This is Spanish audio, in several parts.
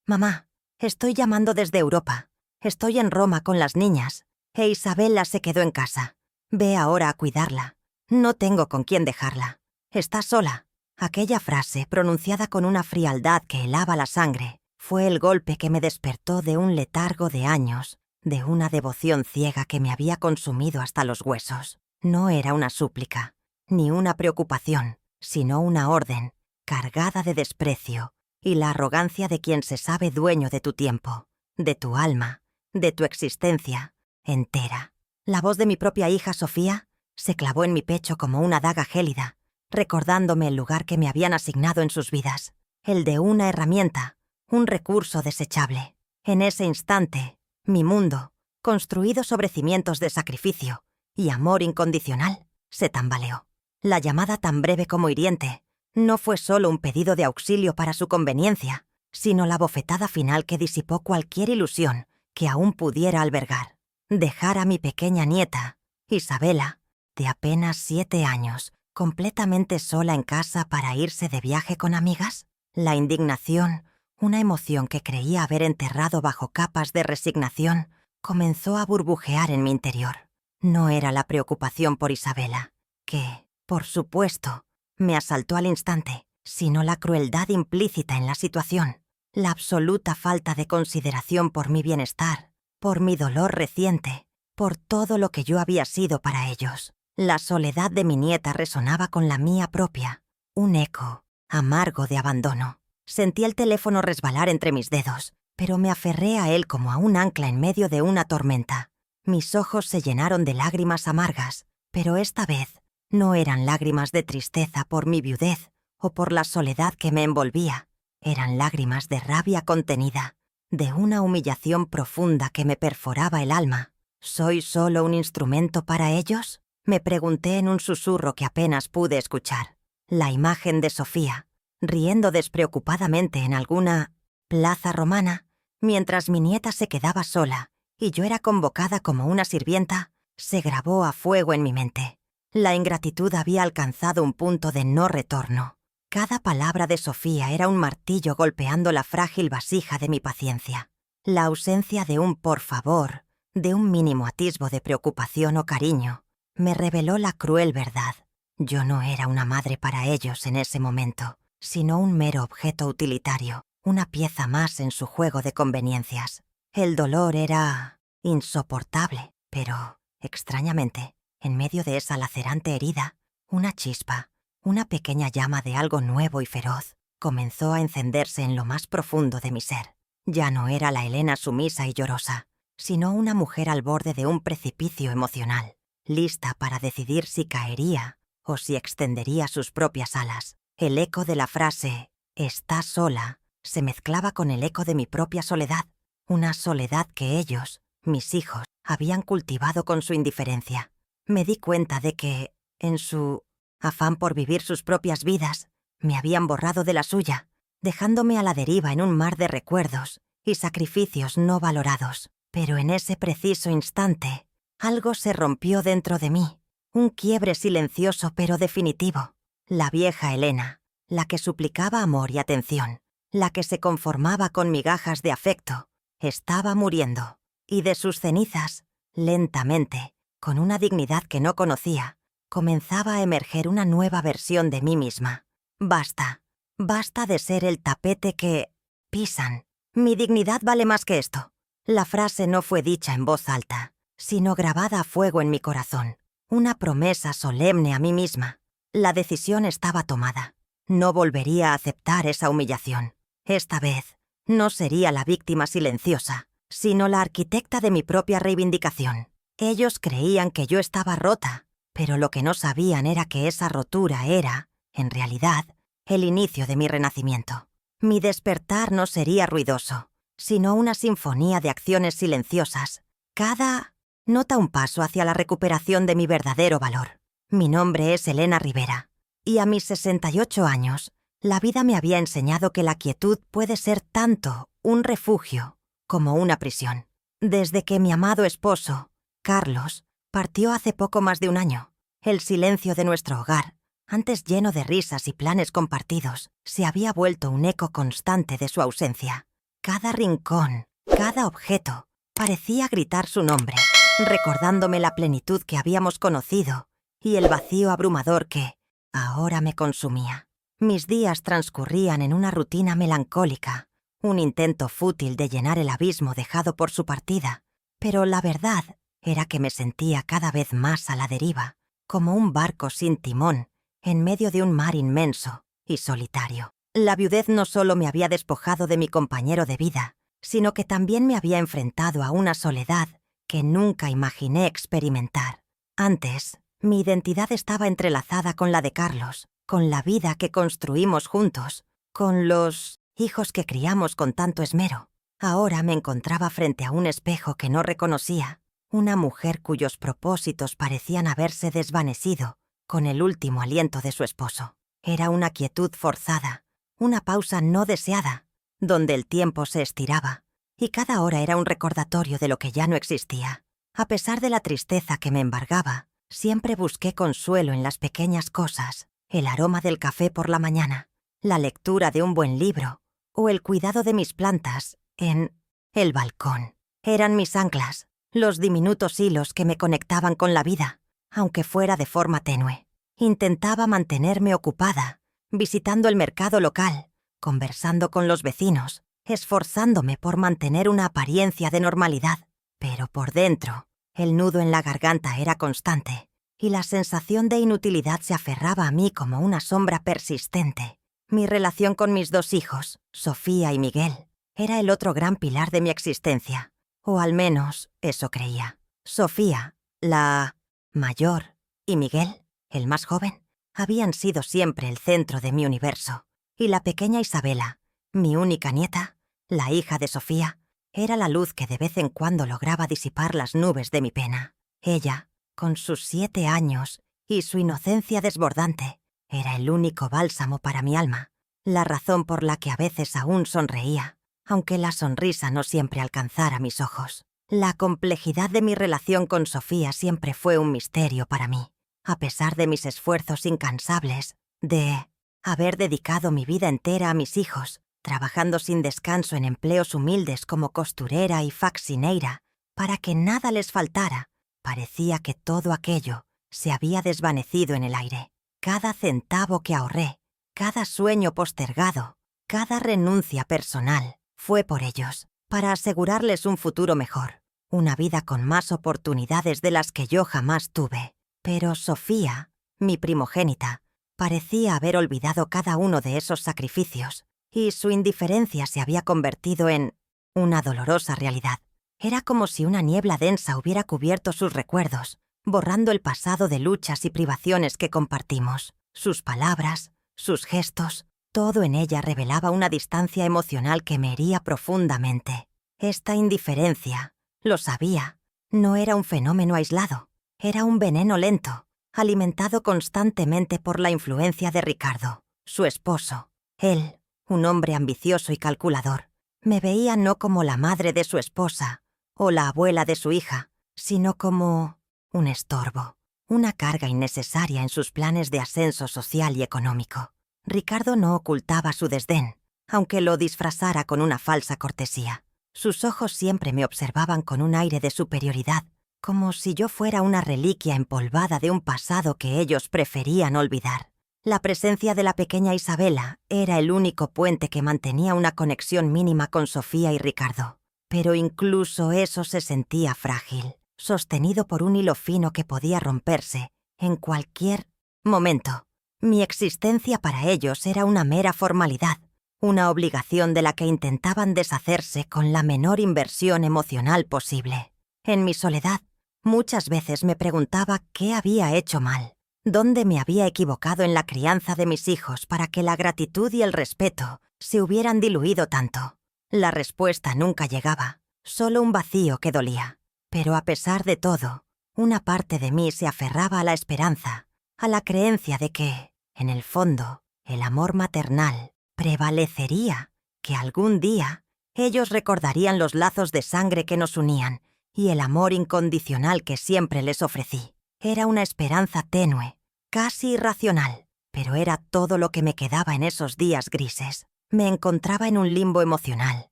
Mamá, estoy llamando desde Europa. Estoy en Roma con las niñas. E Isabela se quedó en casa. Ve ahora a cuidarla. No tengo con quién dejarla. Está sola. Aquella frase, pronunciada con una frialdad que helaba la sangre, fue el golpe que me despertó de un letargo de años, de una devoción ciega que me había consumido hasta los huesos. No era una súplica, ni una preocupación, sino una orden, cargada de desprecio, y la arrogancia de quien se sabe dueño de tu tiempo, de tu alma, de tu existencia, entera. La voz de mi propia hija Sofía se clavó en mi pecho como una daga gélida, recordándome el lugar que me habían asignado en sus vidas, el de una herramienta, un recurso desechable. En ese instante, mi mundo, construido sobre cimientos de sacrificio y amor incondicional, se tambaleó. La llamada tan breve como hiriente no fue solo un pedido de auxilio para su conveniencia, sino la bofetada final que disipó cualquier ilusión que aún pudiera albergar. Dejar a mi pequeña nieta, Isabela, de apenas 7 años, completamente sola en casa para irse de viaje con amigas. La indignación, una emoción que creía haber enterrado bajo capas de resignación, comenzó a burbujear en mi interior. No era la preocupación por Isabela, que, por supuesto, me asaltó al instante, sino la crueldad implícita en la situación, la absoluta falta de consideración por mi bienestar, por mi dolor reciente, por todo lo que yo había sido para ellos. La soledad de mi nieta resonaba con la mía propia, un eco amargo de abandono. Sentí el teléfono resbalar entre mis dedos, pero me aferré a él como a un ancla en medio de una tormenta. Mis ojos se llenaron de lágrimas amargas, pero esta vez no eran lágrimas de tristeza por mi viudez o por la soledad que me envolvía. Eran lágrimas de rabia contenida, de una humillación profunda que me perforaba el alma. ¿Soy solo un instrumento para ellos?, me pregunté en un susurro que apenas pude escuchar. La imagen de Sofía, riendo despreocupadamente en alguna plaza romana, mientras mi nieta se quedaba sola y yo era convocada como una sirvienta, se grabó a fuego en mi mente. La ingratitud había alcanzado un punto de no retorno. Cada palabra de Sofía era un martillo golpeando la frágil vasija de mi paciencia. La ausencia de un por favor, de un mínimo atisbo de preocupación o cariño, me reveló la cruel verdad. Yo no era una madre para ellos en ese momento, sino un mero objeto utilitario, una pieza más en su juego de conveniencias. El dolor era insoportable, pero, extrañamente, en medio de esa lacerante herida, una chispa, una pequeña llama de algo nuevo y feroz, comenzó a encenderse en lo más profundo de mi ser. Ya no era la Helena sumisa y llorosa, sino una mujer al borde de un precipicio emocional, lista para decidir si caería o si extendería sus propias alas. El eco de la frase «está sola» se mezclaba con el eco de mi propia soledad, una soledad que ellos, mis hijos, habían cultivado con su indiferencia. Me di cuenta de que, en su afán por vivir sus propias vidas, me habían borrado de la suya, dejándome a la deriva en un mar de recuerdos y sacrificios no valorados. Pero en ese preciso instante, algo se rompió dentro de mí, un quiebre silencioso pero definitivo. La vieja Helena, la que suplicaba amor y atención, la que se conformaba con migajas de afecto, estaba muriendo, y de sus cenizas, lentamente, con una dignidad que no conocía, comenzaba a emerger una nueva versión de mí misma. Basta, basta de ser el tapete que pisan. Mi dignidad vale más que esto. La frase no fue dicha en voz alta, sino grabada a fuego en mi corazón, una promesa solemne a mí misma. La decisión estaba tomada. No volvería a aceptar esa humillación. Esta vez, no sería la víctima silenciosa, sino la arquitecta de mi propia reivindicación. Ellos creían que yo estaba rota, pero lo que no sabían era que esa rotura era, en realidad, el inicio de mi renacimiento. Mi despertar no sería ruidoso, sino una sinfonía de acciones silenciosas. Cada nota un paso hacia la recuperación de mi verdadero valor. Mi nombre es Elena Rivera, y a mis 68 años, la vida me había enseñado que la quietud puede ser tanto un refugio como una prisión. Desde que mi amado esposo, Carlos, partió hace poco más de un año, el silencio de nuestro hogar, antes lleno de risas y planes compartidos, se había vuelto un eco constante de su ausencia. Cada rincón, cada objeto, parecía gritar su nombre, recordándome la plenitud que habíamos conocido y el vacío abrumador que ahora me consumía. Mis días transcurrían en una rutina melancólica, un intento fútil de llenar el abismo dejado por su partida, pero la verdad era que me sentía cada vez más a la deriva, como un barco sin timón, en medio de un mar inmenso y solitario. La viudez no solo me había despojado de mi compañero de vida, sino que también me había enfrentado a una soledad que nunca imaginé experimentar. Antes, mi identidad estaba entrelazada con la de Carlos, con la vida que construimos juntos, con los hijos que criamos con tanto esmero. Ahora me encontraba frente a un espejo que no reconocía, una mujer cuyos propósitos parecían haberse desvanecido con el último aliento de su esposo. Era una quietud forzada, una pausa no deseada, donde el tiempo se estiraba, y cada hora era un recordatorio de lo que ya no existía. A pesar de la tristeza que me embargaba, siempre busqué consuelo en las pequeñas cosas, el aroma del café por la mañana, la lectura de un buen libro o el cuidado de mis plantas en el balcón. Eran mis anclas, los diminutos hilos que me conectaban con la vida, aunque fuera de forma tenue. Intentaba mantenerme ocupada, visitando el mercado local, conversando con los vecinos, esforzándome por mantener una apariencia de normalidad, pero por dentro, el nudo en la garganta era constante, y la sensación de inutilidad se aferraba a mí como una sombra persistente. Mi relación con mis dos hijos, Sofía y Miguel, era el otro gran pilar de mi existencia, o al menos eso creía. Sofía, la mayor, y Miguel, el más joven, habían sido siempre el centro de mi universo, y la pequeña Isabela, mi única nieta, la hija de Sofía, era la luz que de vez en cuando lograba disipar las nubes de mi pena. Ella, con sus 7 años y su inocencia desbordante, era el único bálsamo para mi alma, la razón por la que a veces aún sonreía, aunque la sonrisa no siempre alcanzara mis ojos. La complejidad de mi relación con Sofía siempre fue un misterio para mí. A pesar de mis esfuerzos incansables, de haber dedicado mi vida entera a mis hijos, trabajando sin descanso en empleos humildes como costurera y faxineira, para que nada les faltara, parecía que todo aquello se había desvanecido en el aire. Cada centavo que ahorré, cada sueño postergado, cada renuncia personal, fue por ellos, para asegurarles un futuro mejor, una vida con más oportunidades de las que yo jamás tuve. Pero Sofía, mi primogénita, parecía haber olvidado cada uno de esos sacrificios, y su indiferencia se había convertido en una dolorosa realidad. Era como si una niebla densa hubiera cubierto sus recuerdos, borrando el pasado de luchas y privaciones que compartimos. Sus palabras, sus gestos, todo en ella revelaba una distancia emocional que me hería profundamente. Esta indiferencia, lo sabía, no era un fenómeno aislado. Era un veneno lento, alimentado constantemente por la influencia de Ricardo, su esposo. Él, un hombre ambicioso y calculador, me veía no como la madre de su esposa o la abuela de su hija, sino como un estorbo, una carga innecesaria en sus planes de ascenso social y económico. Ricardo no ocultaba su desdén, aunque lo disfrazara con una falsa cortesía. Sus ojos siempre me observaban con un aire de superioridad, como si yo fuera una reliquia empolvada de un pasado que ellos preferían olvidar. La presencia de la pequeña Isabela era el único puente que mantenía una conexión mínima con Sofía y Ricardo. Pero incluso eso se sentía frágil, sostenido por un hilo fino que podía romperse en cualquier momento. Mi existencia para ellos era una mera formalidad, una obligación de la que intentaban deshacerse con la menor inversión emocional posible. En mi soledad, muchas veces me preguntaba qué había hecho mal, dónde me había equivocado en la crianza de mis hijos para que la gratitud y el respeto se hubieran diluido tanto. La respuesta nunca llegaba, solo un vacío que dolía. Pero a pesar de todo, una parte de mí se aferraba a la esperanza, a la creencia de que, en el fondo, el amor maternal prevalecería, que algún día ellos recordarían los lazos de sangre que nos unían y el amor incondicional que siempre les ofrecí. Era una esperanza tenue, casi irracional, pero era todo lo que me quedaba en esos días grises. Me encontraba en un limbo emocional,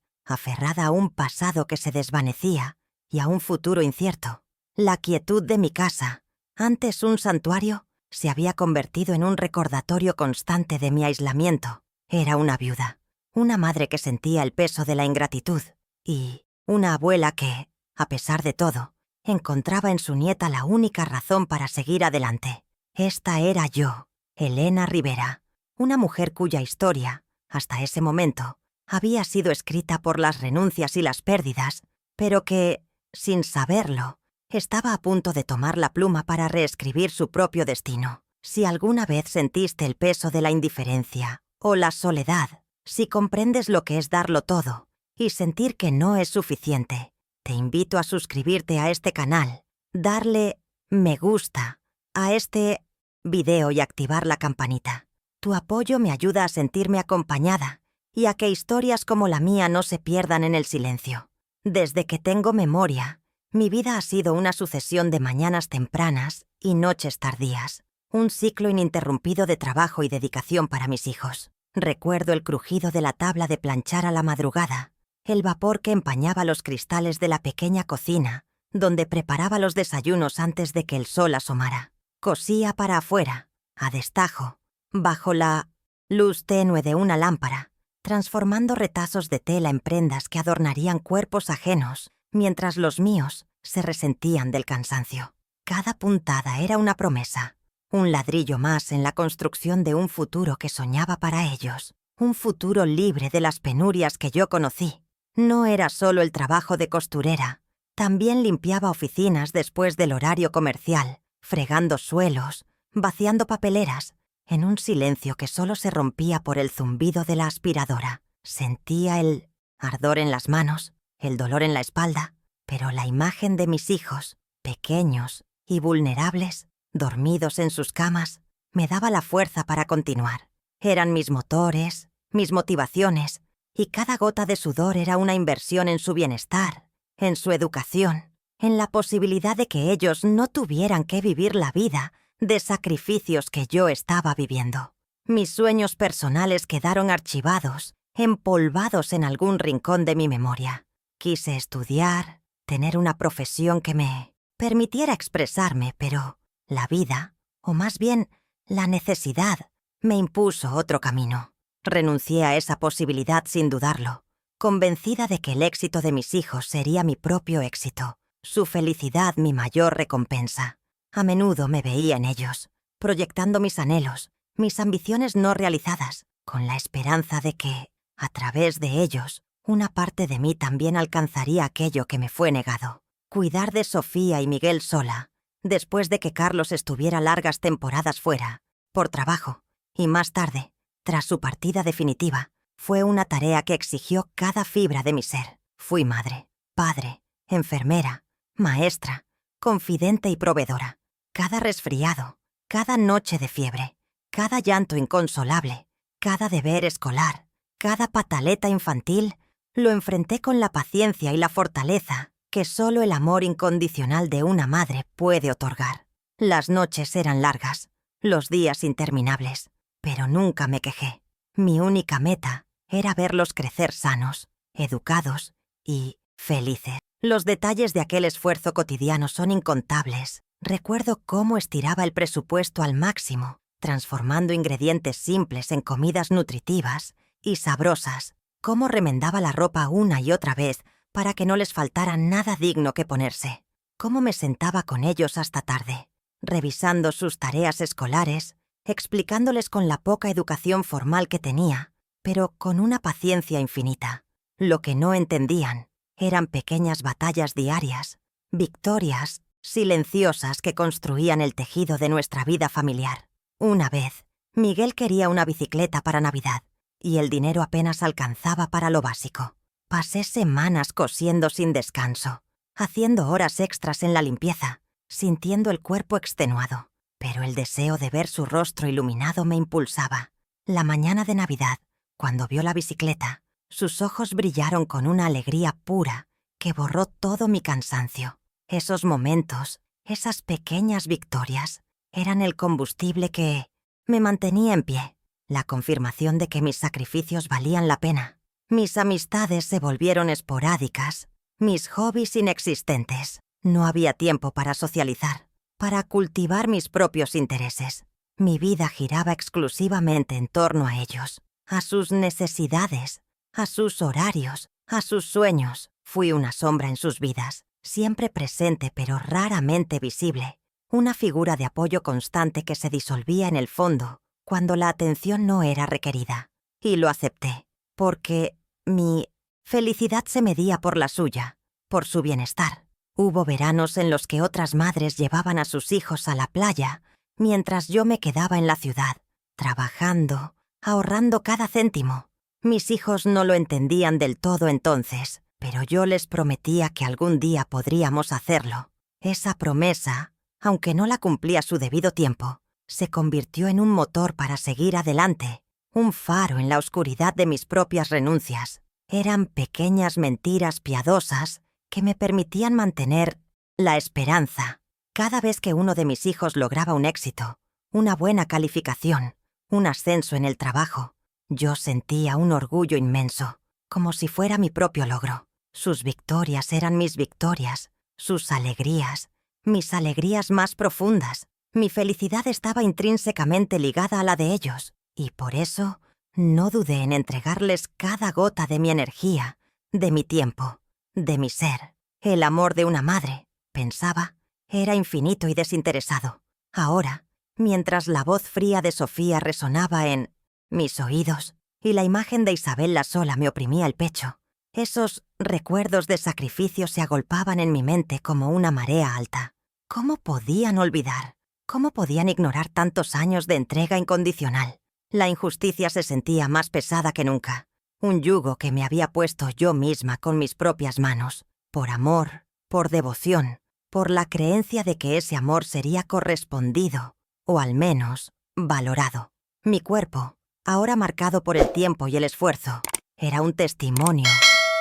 aferrada a un pasado que se desvanecía y a un futuro incierto. La quietud de mi casa, antes un santuario, se había convertido en un recordatorio constante de mi aislamiento. Era una viuda, una madre que sentía el peso de la ingratitud y una abuela que, a pesar de todo, encontraba en su nieta la única razón para seguir adelante. Esta era yo, Elena Rivera, una mujer cuya historia, hasta ese momento, había sido escrita por las renuncias y las pérdidas, pero que, sin saberlo, estaba a punto de tomar la pluma para reescribir su propio destino. Si alguna vez sentiste el peso de la indiferencia o la soledad, si comprendes lo que es darlo todo y sentir que no es suficiente, te invito a suscribirte a este canal, darle me gusta a este video y activar la campanita. Tu apoyo me ayuda a sentirme acompañada y a que historias como la mía no se pierdan en el silencio. Desde que tengo memoria, mi vida ha sido una sucesión de mañanas tempranas y noches tardías, un ciclo ininterrumpido de trabajo y dedicación para mis hijos. Recuerdo el crujido de la tabla de planchar a la madrugada, el vapor que empañaba los cristales de la pequeña cocina, donde preparaba los desayunos antes de que el sol asomara. Cosía para afuera, a destajo, bajo la luz tenue de una lámpara, transformando retazos de tela en prendas que adornarían cuerpos ajenos, mientras los míos se resentían del cansancio. Cada puntada era una promesa, un ladrillo más en la construcción de un futuro que soñaba para ellos, un futuro libre de las penurias que yo conocí. No era solo el trabajo de costurera, también limpiaba oficinas después del horario comercial, fregando suelos, vaciando papeleras, en un silencio que solo se rompía por el zumbido de la aspiradora. Sentía el ardor en las manos, el dolor en la espalda, pero la imagen de mis hijos, pequeños y vulnerables, dormidos en sus camas, me daba la fuerza para continuar. Eran mis motores, mis motivaciones, y cada gota de sudor era una inversión en su bienestar, en su educación, en la posibilidad de que ellos no tuvieran que vivir la vida de sacrificios que yo estaba viviendo. Mis sueños personales quedaron archivados, empolvados en algún rincón de mi memoria. Quise estudiar, tener una profesión que me permitiera expresarme, pero la vida, o más bien la necesidad, me impuso otro camino. Renuncié a esa posibilidad sin dudarlo, convencida de que el éxito de mis hijos sería mi propio éxito, su felicidad mi mayor recompensa. A menudo me veía en ellos, proyectando mis anhelos, mis ambiciones no realizadas, con la esperanza de que, a través de ellos, una parte de mí también alcanzaría aquello que me fue negado. Cuidar de Sofía y Miguel sola, después de que Carlos estuviera largas temporadas fuera, por trabajo, y más tarde, tras su partida definitiva, fue una tarea que exigió cada fibra de mi ser. Fui madre, padre, enfermera, maestra, confidente y proveedora. Cada resfriado, cada noche de fiebre, cada llanto inconsolable, cada deber escolar, cada pataleta infantil, lo enfrenté con la paciencia y la fortaleza que solo el amor incondicional de una madre puede otorgar. Las noches eran largas, los días interminables, pero nunca me quejé. Mi única meta era verlos crecer sanos, educados y felices. Los detalles de aquel esfuerzo cotidiano son incontables. Recuerdo cómo estiraba el presupuesto al máximo, transformando ingredientes simples en comidas nutritivas y sabrosas, cómo remendaba la ropa una y otra vez para que no les faltara nada digno que ponerse, cómo me sentaba con ellos hasta tarde, revisando sus tareas escolares, explicándoles con la poca educación formal que tenía, pero con una paciencia infinita. Lo que no entendían eran pequeñas batallas diarias, victorias silenciosas que construían el tejido de nuestra vida familiar. Una vez, Miguel quería una bicicleta para Navidad y el dinero apenas alcanzaba para lo básico. Pasé semanas cosiendo sin descanso, haciendo horas extras en la limpieza, sintiendo el cuerpo extenuado, pero el deseo de ver su rostro iluminado me impulsaba. La mañana de Navidad, cuando vio la bicicleta, sus ojos brillaron con una alegría pura que borró todo mi cansancio. Esos momentos, esas pequeñas victorias, eran el combustible que me mantenía en pie, la confirmación de que mis sacrificios valían la pena. Mis amistades se volvieron esporádicas, mis hobbies inexistentes. No había tiempo para socializar, para cultivar mis propios intereses. Mi vida giraba exclusivamente en torno a ellos, a sus necesidades, a sus horarios, a sus sueños. Fui una sombra en sus vidas, siempre presente pero raramente visible. Una figura de apoyo constante que se disolvía en el fondo cuando la atención no era requerida. Y lo acepté, porque mi felicidad se medía por la suya, por su bienestar. Hubo veranos en los que otras madres llevaban a sus hijos a la playa, mientras yo me quedaba en la ciudad, trabajando, ahorrando cada céntimo. Mis hijos no lo entendían del todo entonces, pero yo les prometía que algún día podríamos hacerlo. Esa promesa, aunque no la cumplí a su debido tiempo, se convirtió en un motor para seguir adelante, un faro en la oscuridad de mis propias renuncias. Eran pequeñas mentiras piadosas que me permitían mantener la esperanza. Cada vez que uno de mis hijos lograba un éxito, una buena calificación, un ascenso en el trabajo, yo sentía un orgullo inmenso, como si fuera mi propio logro. Sus victorias eran mis victorias, sus alegrías, mis alegrías más profundas. Mi felicidad estaba intrínsecamente ligada a la de ellos, y por eso no dudé en entregarles cada gota de mi energía, de mi tiempo, de mi ser. El amor de una madre, pensaba, era infinito y desinteresado. Ahora, mientras la voz fría de Sofía resonaba en mis oídos y la imagen de Isabella sola me oprimía el pecho, esos recuerdos de sacrificio se agolpaban en mi mente como una marea alta. ¿Cómo podían olvidar? ¿Cómo podían ignorar tantos años de entrega incondicional? La injusticia se sentía más pesada que nunca. Un yugo que me había puesto yo misma con mis propias manos. Por amor, por devoción, por la creencia de que ese amor sería correspondido, o al menos, valorado. Mi cuerpo, ahora marcado por el tiempo y el esfuerzo, era un testimonio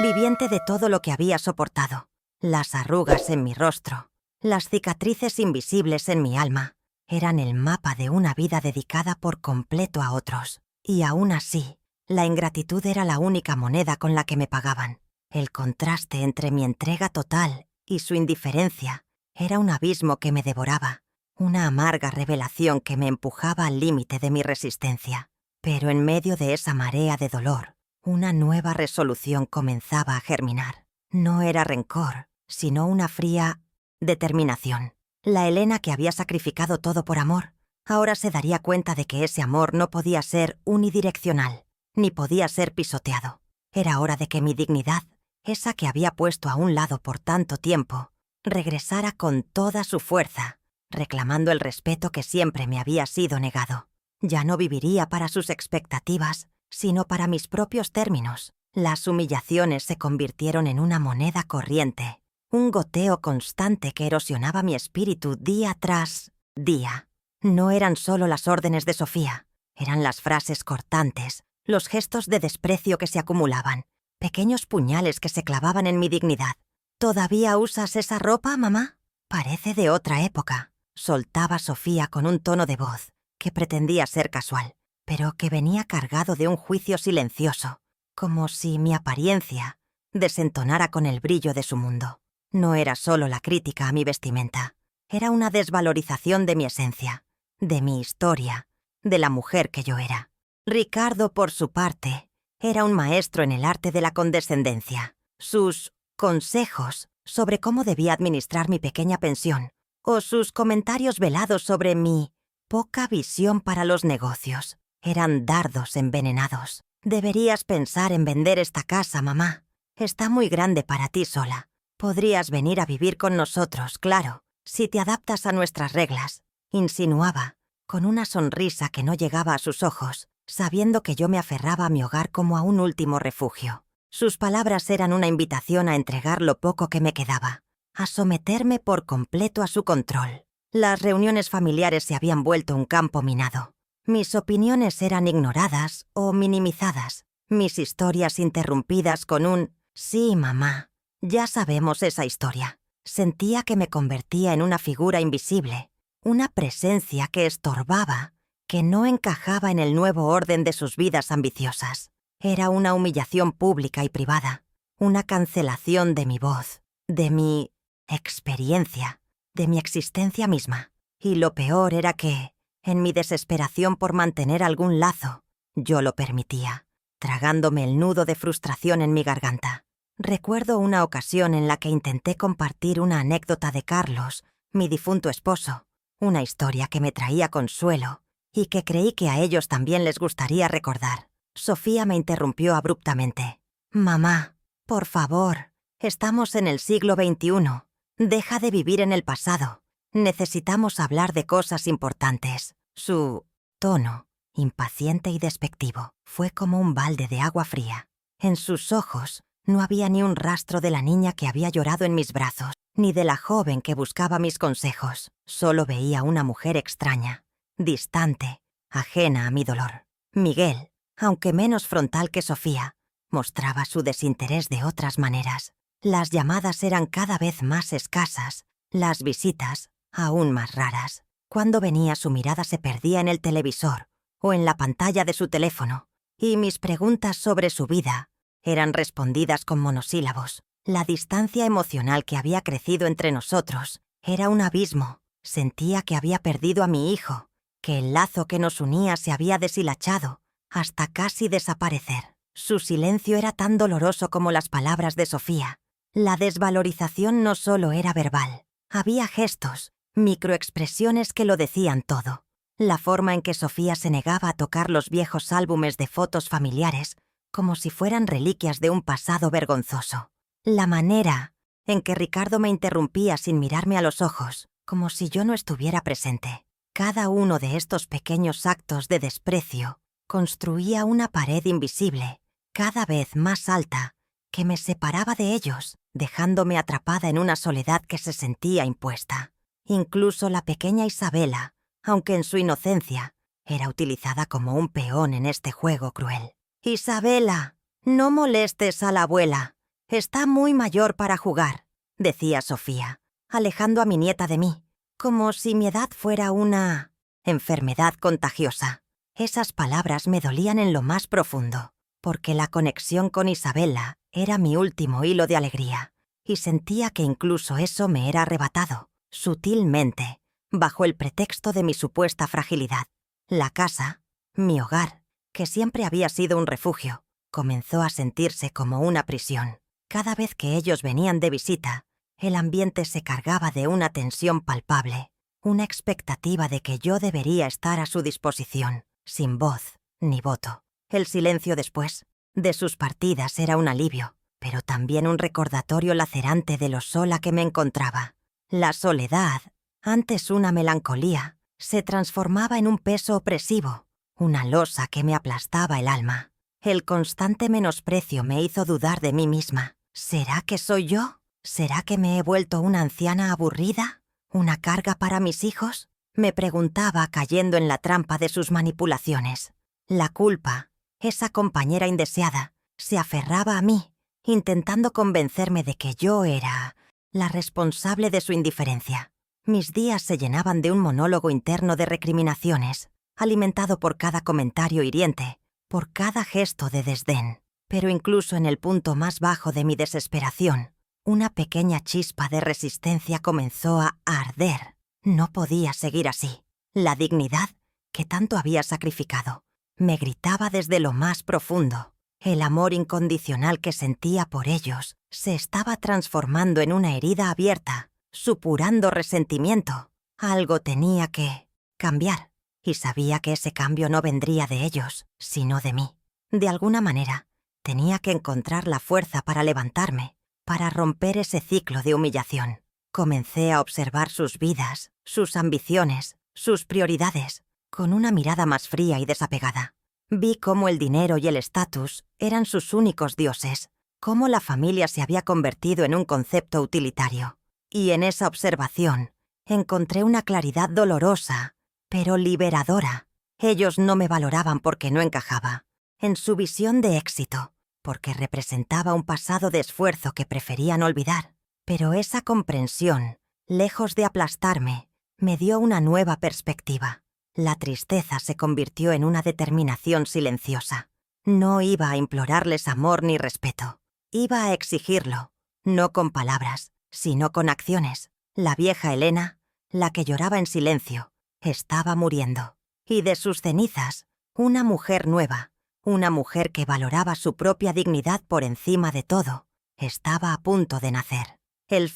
viviente de todo lo que había soportado. Las arrugas en mi rostro, las cicatrices invisibles en mi alma, eran el mapa de una vida dedicada por completo a otros. Y aún así, la ingratitud era la única moneda con la que me pagaban. El contraste entre mi entrega total y su indiferencia era un abismo que me devoraba, una amarga revelación que me empujaba al límite de mi resistencia. Pero en medio de esa marea de dolor, una nueva resolución comenzaba a germinar. No era rencor, sino una fría determinación. La Elena que había sacrificado todo por amor, ahora se daría cuenta de que ese amor no podía ser unidireccional, ni podía ser pisoteado. Era hora de que mi dignidad, esa que había puesto a un lado por tanto tiempo, regresara con toda su fuerza, reclamando el respeto que siempre me había sido negado. Ya no viviría para sus expectativas, sino para mis propios términos. Las humillaciones se convirtieron en una moneda corriente, un goteo constante que erosionaba mi espíritu día tras día. No eran solo las órdenes de Sofía, eran las frases cortantes, los gestos de desprecio que se acumulaban, pequeños puñales que se clavaban en mi dignidad. ¿Todavía usas esa ropa, mamá? Parece de otra época, soltaba Sofía con un tono de voz que pretendía ser casual, pero que venía cargado de un juicio silencioso, como si mi apariencia desentonara con el brillo de su mundo. No era solo la crítica a mi vestimenta, era una desvalorización de mi esencia, de mi historia, de la mujer que yo era. Ricardo, por su parte, era un maestro en el arte de la condescendencia. Sus consejos sobre cómo debía administrar mi pequeña pensión, o sus comentarios velados sobre mi poca visión para los negocios, eran dardos envenenados. Deberías pensar en vender esta casa, mamá. Está muy grande para ti sola. Podrías venir a vivir con nosotros, claro, si te adaptas a nuestras reglas, insinuaba, con una sonrisa que no llegaba a sus ojos, sabiendo que yo me aferraba a mi hogar como a un último refugio. Sus palabras eran una invitación a entregar lo poco que me quedaba, a someterme por completo a su control. Las reuniones familiares se habían vuelto un campo minado. Mis opiniones eran ignoradas o minimizadas, mis historias interrumpidas con un «sí, mamá». Ya sabemos esa historia. Sentía que me convertía en una figura invisible, una presencia que estorbaba, que no encajaba en el nuevo orden de sus vidas ambiciosas. Era una humillación pública y privada, una cancelación de mi voz, de mi experiencia, de mi existencia misma. Y lo peor era que, en mi desesperación por mantener algún lazo, yo lo permitía, tragándome el nudo de frustración en mi garganta. Recuerdo una ocasión en la que intenté compartir una anécdota de Carlos, mi difunto esposo, una historia que me traía consuelo y que creí que a ellos también les gustaría recordar. Sofía me interrumpió abruptamente. «Mamá, por favor, estamos en el siglo XXI. Deja de vivir en el pasado. Necesitamos hablar de cosas importantes». Su tono, impaciente y despectivo, fue como un balde de agua fría. En sus ojos no había ni un rastro de la niña que había llorado en mis brazos, ni de la joven que buscaba mis consejos. Solo veía una mujer extraña, distante, ajena a mi dolor. Miguel, aunque menos frontal que Sofía, mostraba su desinterés de otras maneras. Las llamadas eran cada vez más escasas, las visitas aún más raras. Cuando venía, su mirada se perdía en el televisor o en la pantalla de su teléfono, y mis preguntas sobre su vida eran respondidas con monosílabos. La distancia emocional que había crecido entre nosotros era un abismo. Sentía que había perdido a mi hijo, que el lazo que nos unía se había deshilachado hasta casi desaparecer. Su silencio era tan doloroso como las palabras de Sofía. La desvalorización no solo era verbal. Había gestos, microexpresiones que lo decían todo. La forma en que Sofía se negaba a tocar los viejos álbumes de fotos familiares como si fueran reliquias de un pasado vergonzoso. La manera en que Ricardo me interrumpía sin mirarme a los ojos, como si yo no estuviera presente. Cada uno de estos pequeños actos de desprecio construía una pared invisible, cada vez más alta, que me separaba de ellos, dejándome atrapada en una soledad que se sentía impuesta. Incluso la pequeña Isabela, aunque en su inocencia, era utilizada como un peón en este juego cruel. «Isabela, no molestes a la abuela. Está muy mayor para jugar», decía Sofía, alejando a mi nieta de mí, como si mi edad fuera una enfermedad contagiosa. Esas palabras me dolían en lo más profundo, porque la conexión con Isabela era mi último hilo de alegría, y sentía que incluso eso me era arrebatado, sutilmente, bajo el pretexto de mi supuesta fragilidad. La casa, mi hogar, que siempre había sido un refugio, comenzó a sentirse como una prisión. Cada vez que ellos venían de visita, el ambiente se cargaba de una tensión palpable, una expectativa de que yo debería estar a su disposición, sin voz ni voto. El silencio después de sus partidas era un alivio, pero también un recordatorio lacerante de lo sola que me encontraba. La soledad, antes una melancolía, se transformaba en un peso opresivo, una losa que me aplastaba el alma. El constante menosprecio me hizo dudar de mí misma. ¿Será que soy yo? ¿Será que me he vuelto una anciana aburrida? ¿Una carga para mis hijos? Me preguntaba, cayendo en la trampa de sus manipulaciones. La culpa, esa compañera indeseada, se aferraba a mí, intentando convencerme de que yo era la responsable de su indiferencia. Mis días se llenaban de un monólogo interno de recriminaciones, alimentado por cada comentario hiriente, por cada gesto de desdén. Pero incluso en el punto más bajo de mi desesperación, una pequeña chispa de resistencia comenzó a arder. No podía seguir así. La dignidad, que tanto había sacrificado, me gritaba desde lo más profundo. El amor incondicional que sentía por ellos se estaba transformando en una herida abierta, supurando resentimiento. Algo tenía que cambiar, y sabía que ese cambio no vendría de ellos, sino de mí. De alguna manera, tenía que encontrar la fuerza para levantarme, para romper ese ciclo de humillación. Comencé a observar sus vidas, sus ambiciones, sus prioridades, con una mirada más fría y desapegada. Vi cómo el dinero y el estatus eran sus únicos dioses, cómo la familia se había convertido en un concepto utilitario. Y en esa observación encontré una claridad dolorosa, pero liberadora. Ellos no me valoraban porque no encajaba en su visión de éxito, porque representaba un pasado de esfuerzo que preferían olvidar. Pero esa comprensión, lejos de aplastarme, me dio una nueva perspectiva. La tristeza se convirtió en una determinación silenciosa. No iba a implorarles amor ni respeto. Iba a exigirlo, no con palabras, sino con acciones. La vieja Elena, la que lloraba en silencio, estaba muriendo. Y de sus cenizas, una mujer nueva, una mujer que valoraba su propia dignidad por encima de todo, estaba a punto de nacer. El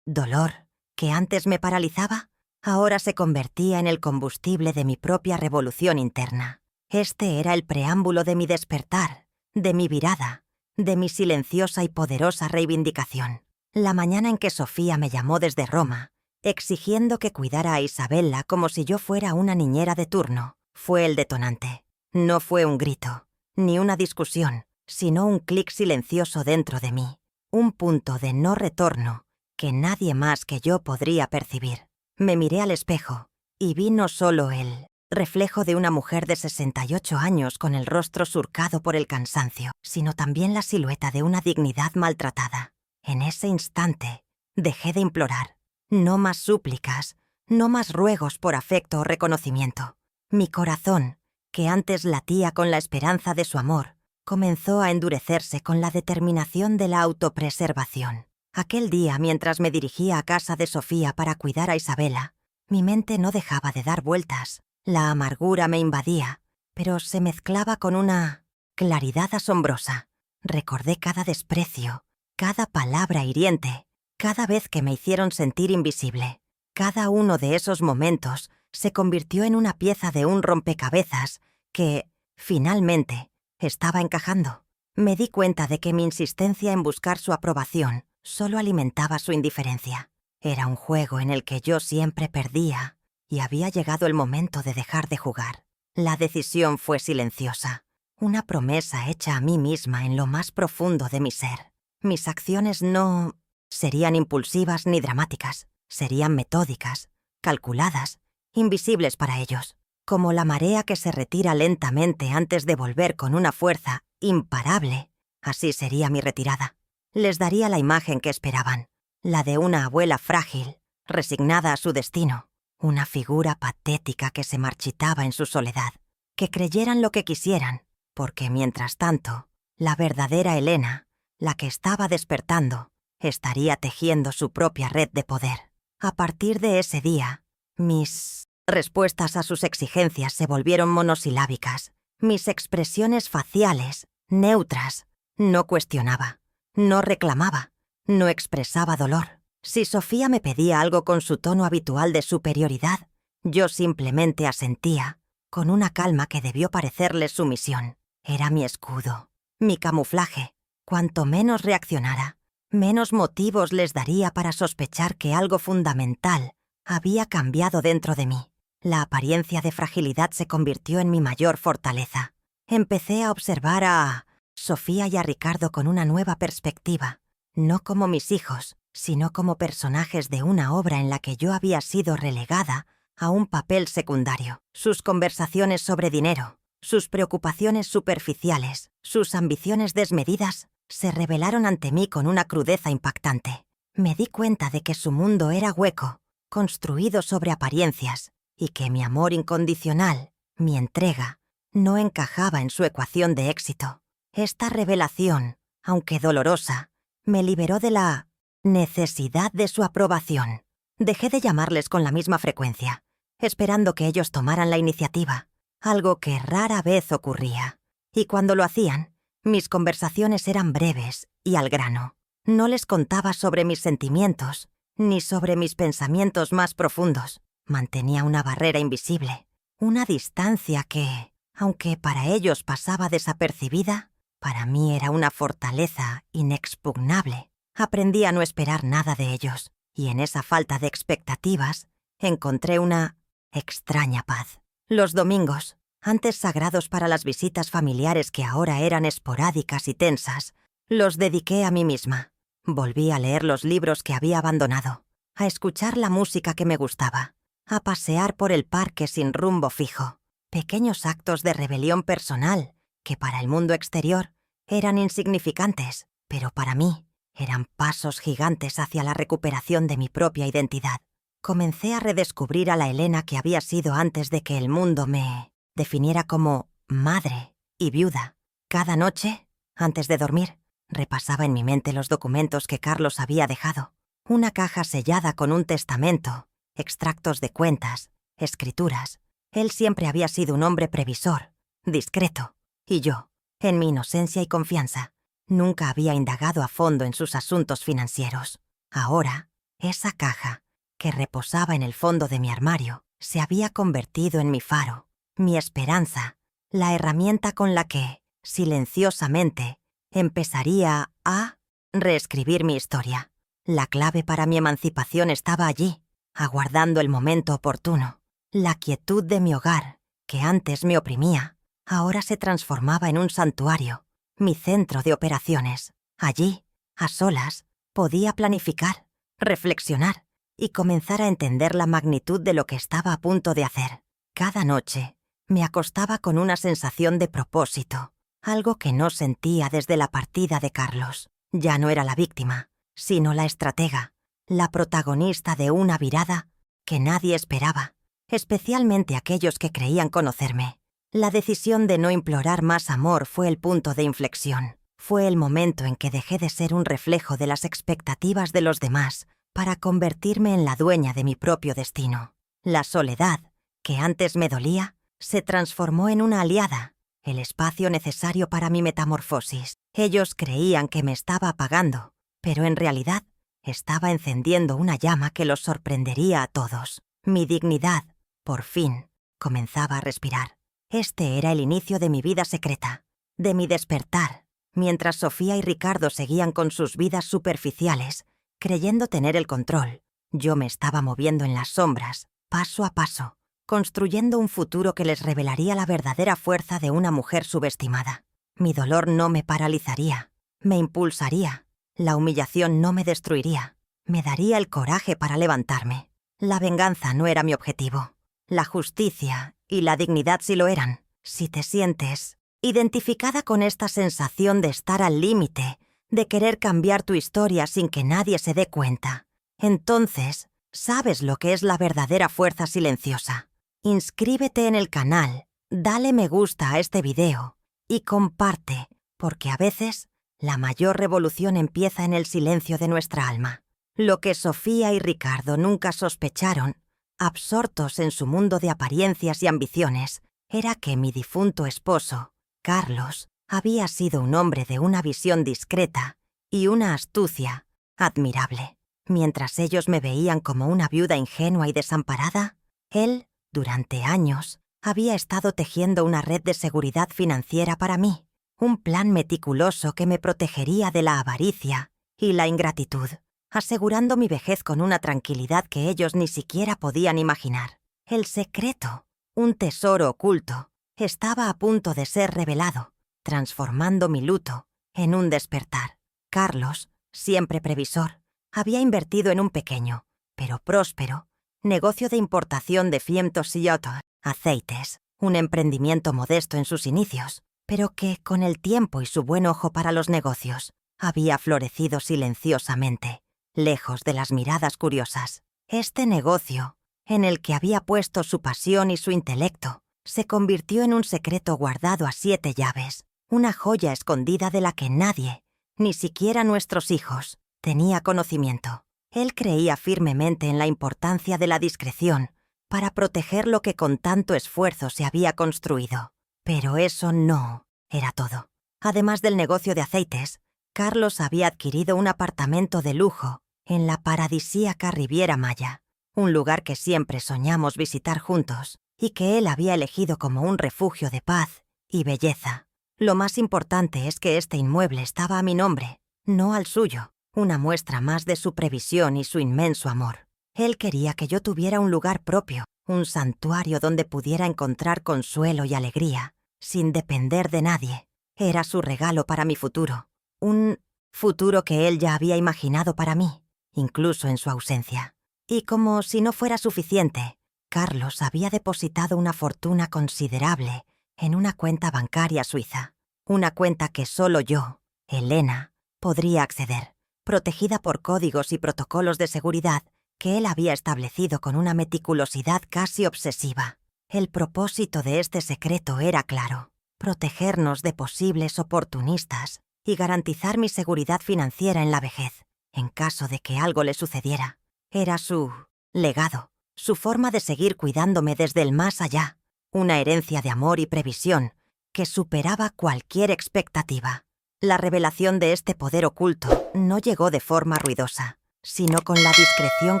dolor, que antes me paralizaba, ahora se convertía en el combustible de mi propia revolución interna. Este era el preámbulo de mi despertar, de mi virada, de mi silenciosa y poderosa reivindicación. La mañana en que Sofía me llamó desde Roma, exigiendo que cuidara a Isabella como si yo fuera una niñera de turno, fue el detonante. No fue un grito, ni una discusión, sino un clic silencioso dentro de mí, un punto de no retorno que nadie más que yo podría percibir. Me miré al espejo y vi no solo el reflejo de una mujer de 68 años con el rostro surcado por el cansancio, sino también la silueta de una dignidad maltratada. En ese instante, dejé de implorar. No más súplicas, no más ruegos por afecto o reconocimiento. Mi corazón, que antes latía con la esperanza de su amor, comenzó a endurecerse con la determinación de la autopreservación. Aquel día, mientras me dirigía a casa de Sofía para cuidar a Isabella, mi mente no dejaba de dar vueltas. La amargura me invadía, pero se mezclaba con una claridad asombrosa. Recordé cada desprecio, cada palabra hiriente, cada vez que me hicieron sentir invisible. Cada uno de esos momentos se convirtió en una pieza de un rompecabezas que, finalmente, estaba encajando. Me di cuenta de que mi insistencia en buscar su aprobación solo alimentaba su indiferencia. Era un juego en el que yo siempre perdía y había llegado el momento de dejar de jugar. La decisión fue silenciosa, una promesa hecha a mí misma en lo más profundo de mi ser. Mis acciones no serían impulsivas ni dramáticas, serían metódicas, calculadas, invisibles para ellos, como la marea que se retira lentamente antes de volver con una fuerza imparable. Así sería mi retirada. Les daría la imagen que esperaban, la de una abuela frágil, resignada a su destino, una figura patética que se marchitaba en su soledad. Que creyeran lo que quisieran, porque mientras tanto, la verdadera Elena, la que estaba despertando, estaría tejiendo su propia red de poder. A partir de ese día, mis respuestas a sus exigencias se volvieron monosilábicas. Mis expresiones faciales, neutras. No cuestionaba, no reclamaba, no expresaba dolor. Si Sofía me pedía algo con su tono habitual de superioridad, yo simplemente asentía, con una calma que debió parecerle sumisión. Era mi escudo, mi camuflaje. Cuanto menos reaccionara, menos motivos les daría para sospechar que algo fundamental había cambiado dentro de mí. La apariencia de fragilidad se convirtió en mi mayor fortaleza. Empecé a observar a Sofía y a Ricardo con una nueva perspectiva, no como mis hijos, sino como personajes de una obra en la que yo había sido relegada a un papel secundario. Sus conversaciones sobre dinero, sus preocupaciones superficiales, sus ambiciones desmedidas, se revelaron ante mí con una crudeza impactante. Me di cuenta de que su mundo era hueco, construido sobre apariencias, y que mi amor incondicional, mi entrega, no encajaba en su ecuación de éxito. Esta revelación, aunque dolorosa, me liberó de la necesidad de su aprobación. Dejé de llamarles con la misma frecuencia, esperando que ellos tomaran la iniciativa, algo que rara vez ocurría. Y cuando lo hacían, mis conversaciones eran breves y al grano. No les contaba sobre mis sentimientos, ni sobre mis pensamientos más profundos. Mantenía una barrera invisible, una distancia que, aunque para ellos pasaba desapercibida, para mí era una fortaleza inexpugnable. Aprendí a no esperar nada de ellos, y en esa falta de expectativas encontré una extraña paz. Los domingos, antes sagrados para las visitas familiares que ahora eran esporádicas y tensas, los dediqué a mí misma. Volví a leer los libros que había abandonado, a escuchar la música que me gustaba, a pasear por el parque sin rumbo fijo. Pequeños actos de rebelión personal que para el mundo exterior eran insignificantes, pero para mí eran pasos gigantes hacia la recuperación de mi propia identidad. Comencé a redescubrir a la Elena que había sido antes de que el mundo me definiera como madre y viuda. Cada noche, antes de dormir, repasaba en mi mente los documentos que Carlos había dejado. Una caja sellada con un testamento, extractos de cuentas, escrituras. Él siempre había sido un hombre previsor, discreto, y yo, en mi inocencia y confianza, nunca había indagado a fondo en sus asuntos financieros. Ahora, esa caja, que reposaba en el fondo de mi armario, se había convertido en mi faro, mi esperanza, la herramienta con la que, silenciosamente, empezaría a reescribir mi historia. La clave para mi emancipación estaba allí, aguardando el momento oportuno. La quietud de mi hogar, que antes me oprimía, ahora se transformaba en un santuario, mi centro de operaciones. Allí, a solas, podía planificar, reflexionar y comenzar a entender la magnitud de lo que estaba a punto de hacer. Cada noche, me acostaba con una sensación de propósito, algo que no sentía desde la partida de Carlos. Ya no era la víctima, sino la estratega, la protagonista de una virada que nadie esperaba, especialmente aquellos que creían conocerme. La decisión de no implorar más amor fue el punto de inflexión. Fue el momento en que dejé de ser un reflejo de las expectativas de los demás para convertirme en la dueña de mi propio destino. La soledad, que antes me dolía, se transformó en una aliada, el espacio necesario para mi metamorfosis. Ellos creían que me estaba apagando, pero en realidad estaba encendiendo una llama que los sorprendería a todos. Mi dignidad, por fin, comenzaba a respirar. Este era el inicio de mi vida secreta, de mi despertar, mientras Sofía y Ricardo seguían con sus vidas superficiales, creyendo tener el control. Yo me estaba moviendo en las sombras, paso a paso, construyendo un futuro que les revelaría la verdadera fuerza de una mujer subestimada. Mi dolor no me paralizaría, me impulsaría. La humillación no me destruiría, me daría el coraje para levantarme. La venganza no era mi objetivo. La justicia y la dignidad sí lo eran. Si te sientes identificada con esta sensación de estar al límite, de querer cambiar tu historia sin que nadie se dé cuenta, entonces sabes lo que es la verdadera fuerza silenciosa. Inscríbete en el canal, dale me gusta a este video y comparte, porque a veces la mayor revolución empieza en el silencio de nuestra alma. Lo que Sofía y Ricardo nunca sospecharon, absortos en su mundo de apariencias y ambiciones, era que mi difunto esposo, Carlos, había sido un hombre de una visión discreta y una astucia admirable. Mientras ellos me veían como una viuda ingenua y desamparada, él, durante años, había estado tejiendo una red de seguridad financiera para mí, un plan meticuloso que me protegería de la avaricia y la ingratitud, asegurando mi vejez con una tranquilidad que ellos ni siquiera podían imaginar. El secreto, un tesoro oculto, estaba a punto de ser revelado, transformando mi luto en un despertar. Carlos, siempre previsor, había invertido en un pequeño, pero próspero, negocio de importación de fiemtos y otros aceites, un emprendimiento modesto en sus inicios, pero que, con el tiempo y su buen ojo para los negocios, había florecido silenciosamente, lejos de las miradas curiosas. Este negocio, en el que había puesto su pasión y su intelecto, se convirtió en un secreto guardado a 7 llaves, una joya escondida de la que nadie, ni siquiera nuestros hijos, tenía conocimiento. Él creía firmemente en la importancia de la discreción para proteger lo que con tanto esfuerzo se había construido. Pero eso no era todo. Además del negocio de aceites, Carlos había adquirido un apartamento de lujo en la paradisíaca Riviera Maya, un lugar que siempre soñamos visitar juntos y que él había elegido como un refugio de paz y belleza. Lo más importante es que este inmueble estaba a mi nombre, no al suyo, una muestra más de su previsión y su inmenso amor. Él quería que yo tuviera un lugar propio, un santuario donde pudiera encontrar consuelo y alegría, sin depender de nadie. Era su regalo para mi futuro, un futuro que él ya había imaginado para mí, incluso en su ausencia. Y como si no fuera suficiente, Carlos había depositado una fortuna considerable en una cuenta bancaria suiza, una cuenta que solo yo, Elena, podría acceder, protegida por códigos y protocolos de seguridad que él había establecido con una meticulosidad casi obsesiva. El propósito de este secreto era claro: protegernos de posibles oportunistas y garantizar mi seguridad financiera en la vejez, en caso de que algo le sucediera. Era su legado, su forma de seguir cuidándome desde el más allá, una herencia de amor y previsión que superaba cualquier expectativa. La revelación de este poder oculto no llegó de forma ruidosa, sino con la discreción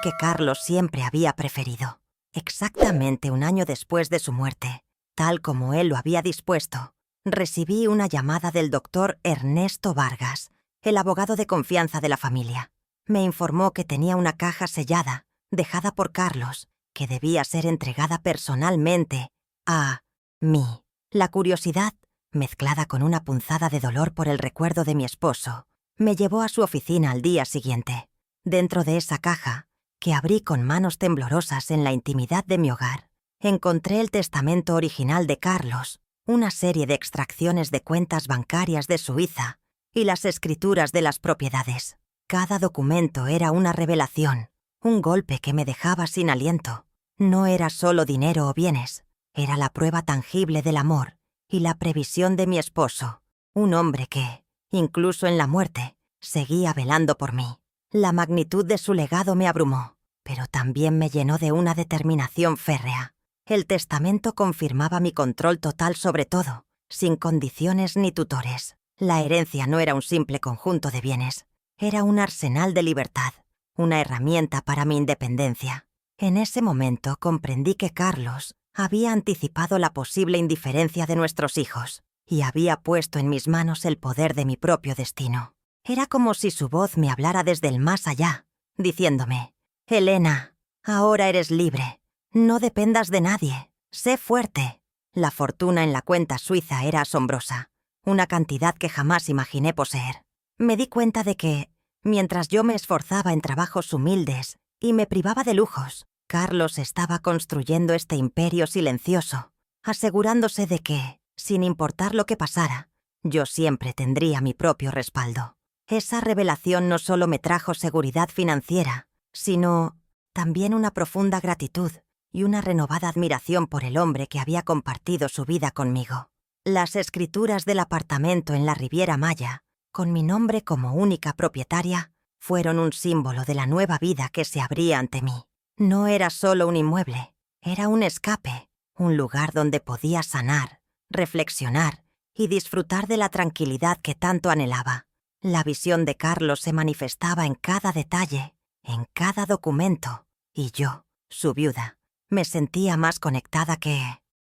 que Carlos siempre había preferido. Exactamente un año después de su muerte, tal como él lo había dispuesto, recibí una llamada del doctor Ernesto Vargas, el abogado de confianza de la familia. Me informó que tenía una caja sellada, dejada por Carlos, que debía ser entregada personalmente a mí. La curiosidad, mezclada con una punzada de dolor por el recuerdo de mi esposo, me llevó a su oficina al día siguiente. Dentro de esa caja, que abrí con manos temblorosas en la intimidad de mi hogar, encontré el testamento original de Carlos, una serie de extracciones de cuentas bancarias de Suiza y las escrituras de las propiedades. Cada documento era una revelación, un golpe que me dejaba sin aliento. No era solo dinero o bienes, era la prueba tangible del amor y la previsión de mi esposo, un hombre que, incluso en la muerte, seguía velando por mí. La magnitud de su legado me abrumó, pero también me llenó de una determinación férrea. El testamento confirmaba mi control total sobre todo, sin condiciones ni tutores. La herencia no era un simple conjunto de bienes, era un arsenal de libertad, una herramienta para mi independencia. En ese momento comprendí que Carlos había anticipado la posible indiferencia de nuestros hijos y había puesto en mis manos el poder de mi propio destino. Era como si su voz me hablara desde el más allá, diciéndome: «Elena, ahora eres libre. No dependas de nadie. Sé fuerte». La fortuna en la cuenta suiza era asombrosa, una cantidad que jamás imaginé poseer. Me di cuenta de que, mientras yo me esforzaba en trabajos humildes y me privaba de lujos, Carlos estaba construyendo este imperio silencioso, asegurándose de que, sin importar lo que pasara, yo siempre tendría mi propio respaldo. Esa revelación no solo me trajo seguridad financiera, sino también una profunda gratitud y una renovada admiración por el hombre que había compartido su vida conmigo. Las escrituras del apartamento en la Riviera Maya, con mi nombre como única propietaria, fueron un símbolo de la nueva vida que se abría ante mí. No era solo un inmueble, era un escape, un lugar donde podía sanar, reflexionar y disfrutar de la tranquilidad que tanto anhelaba. La visión de Carlos se manifestaba en cada detalle, en cada documento, y yo, su viuda, me sentía más conectada que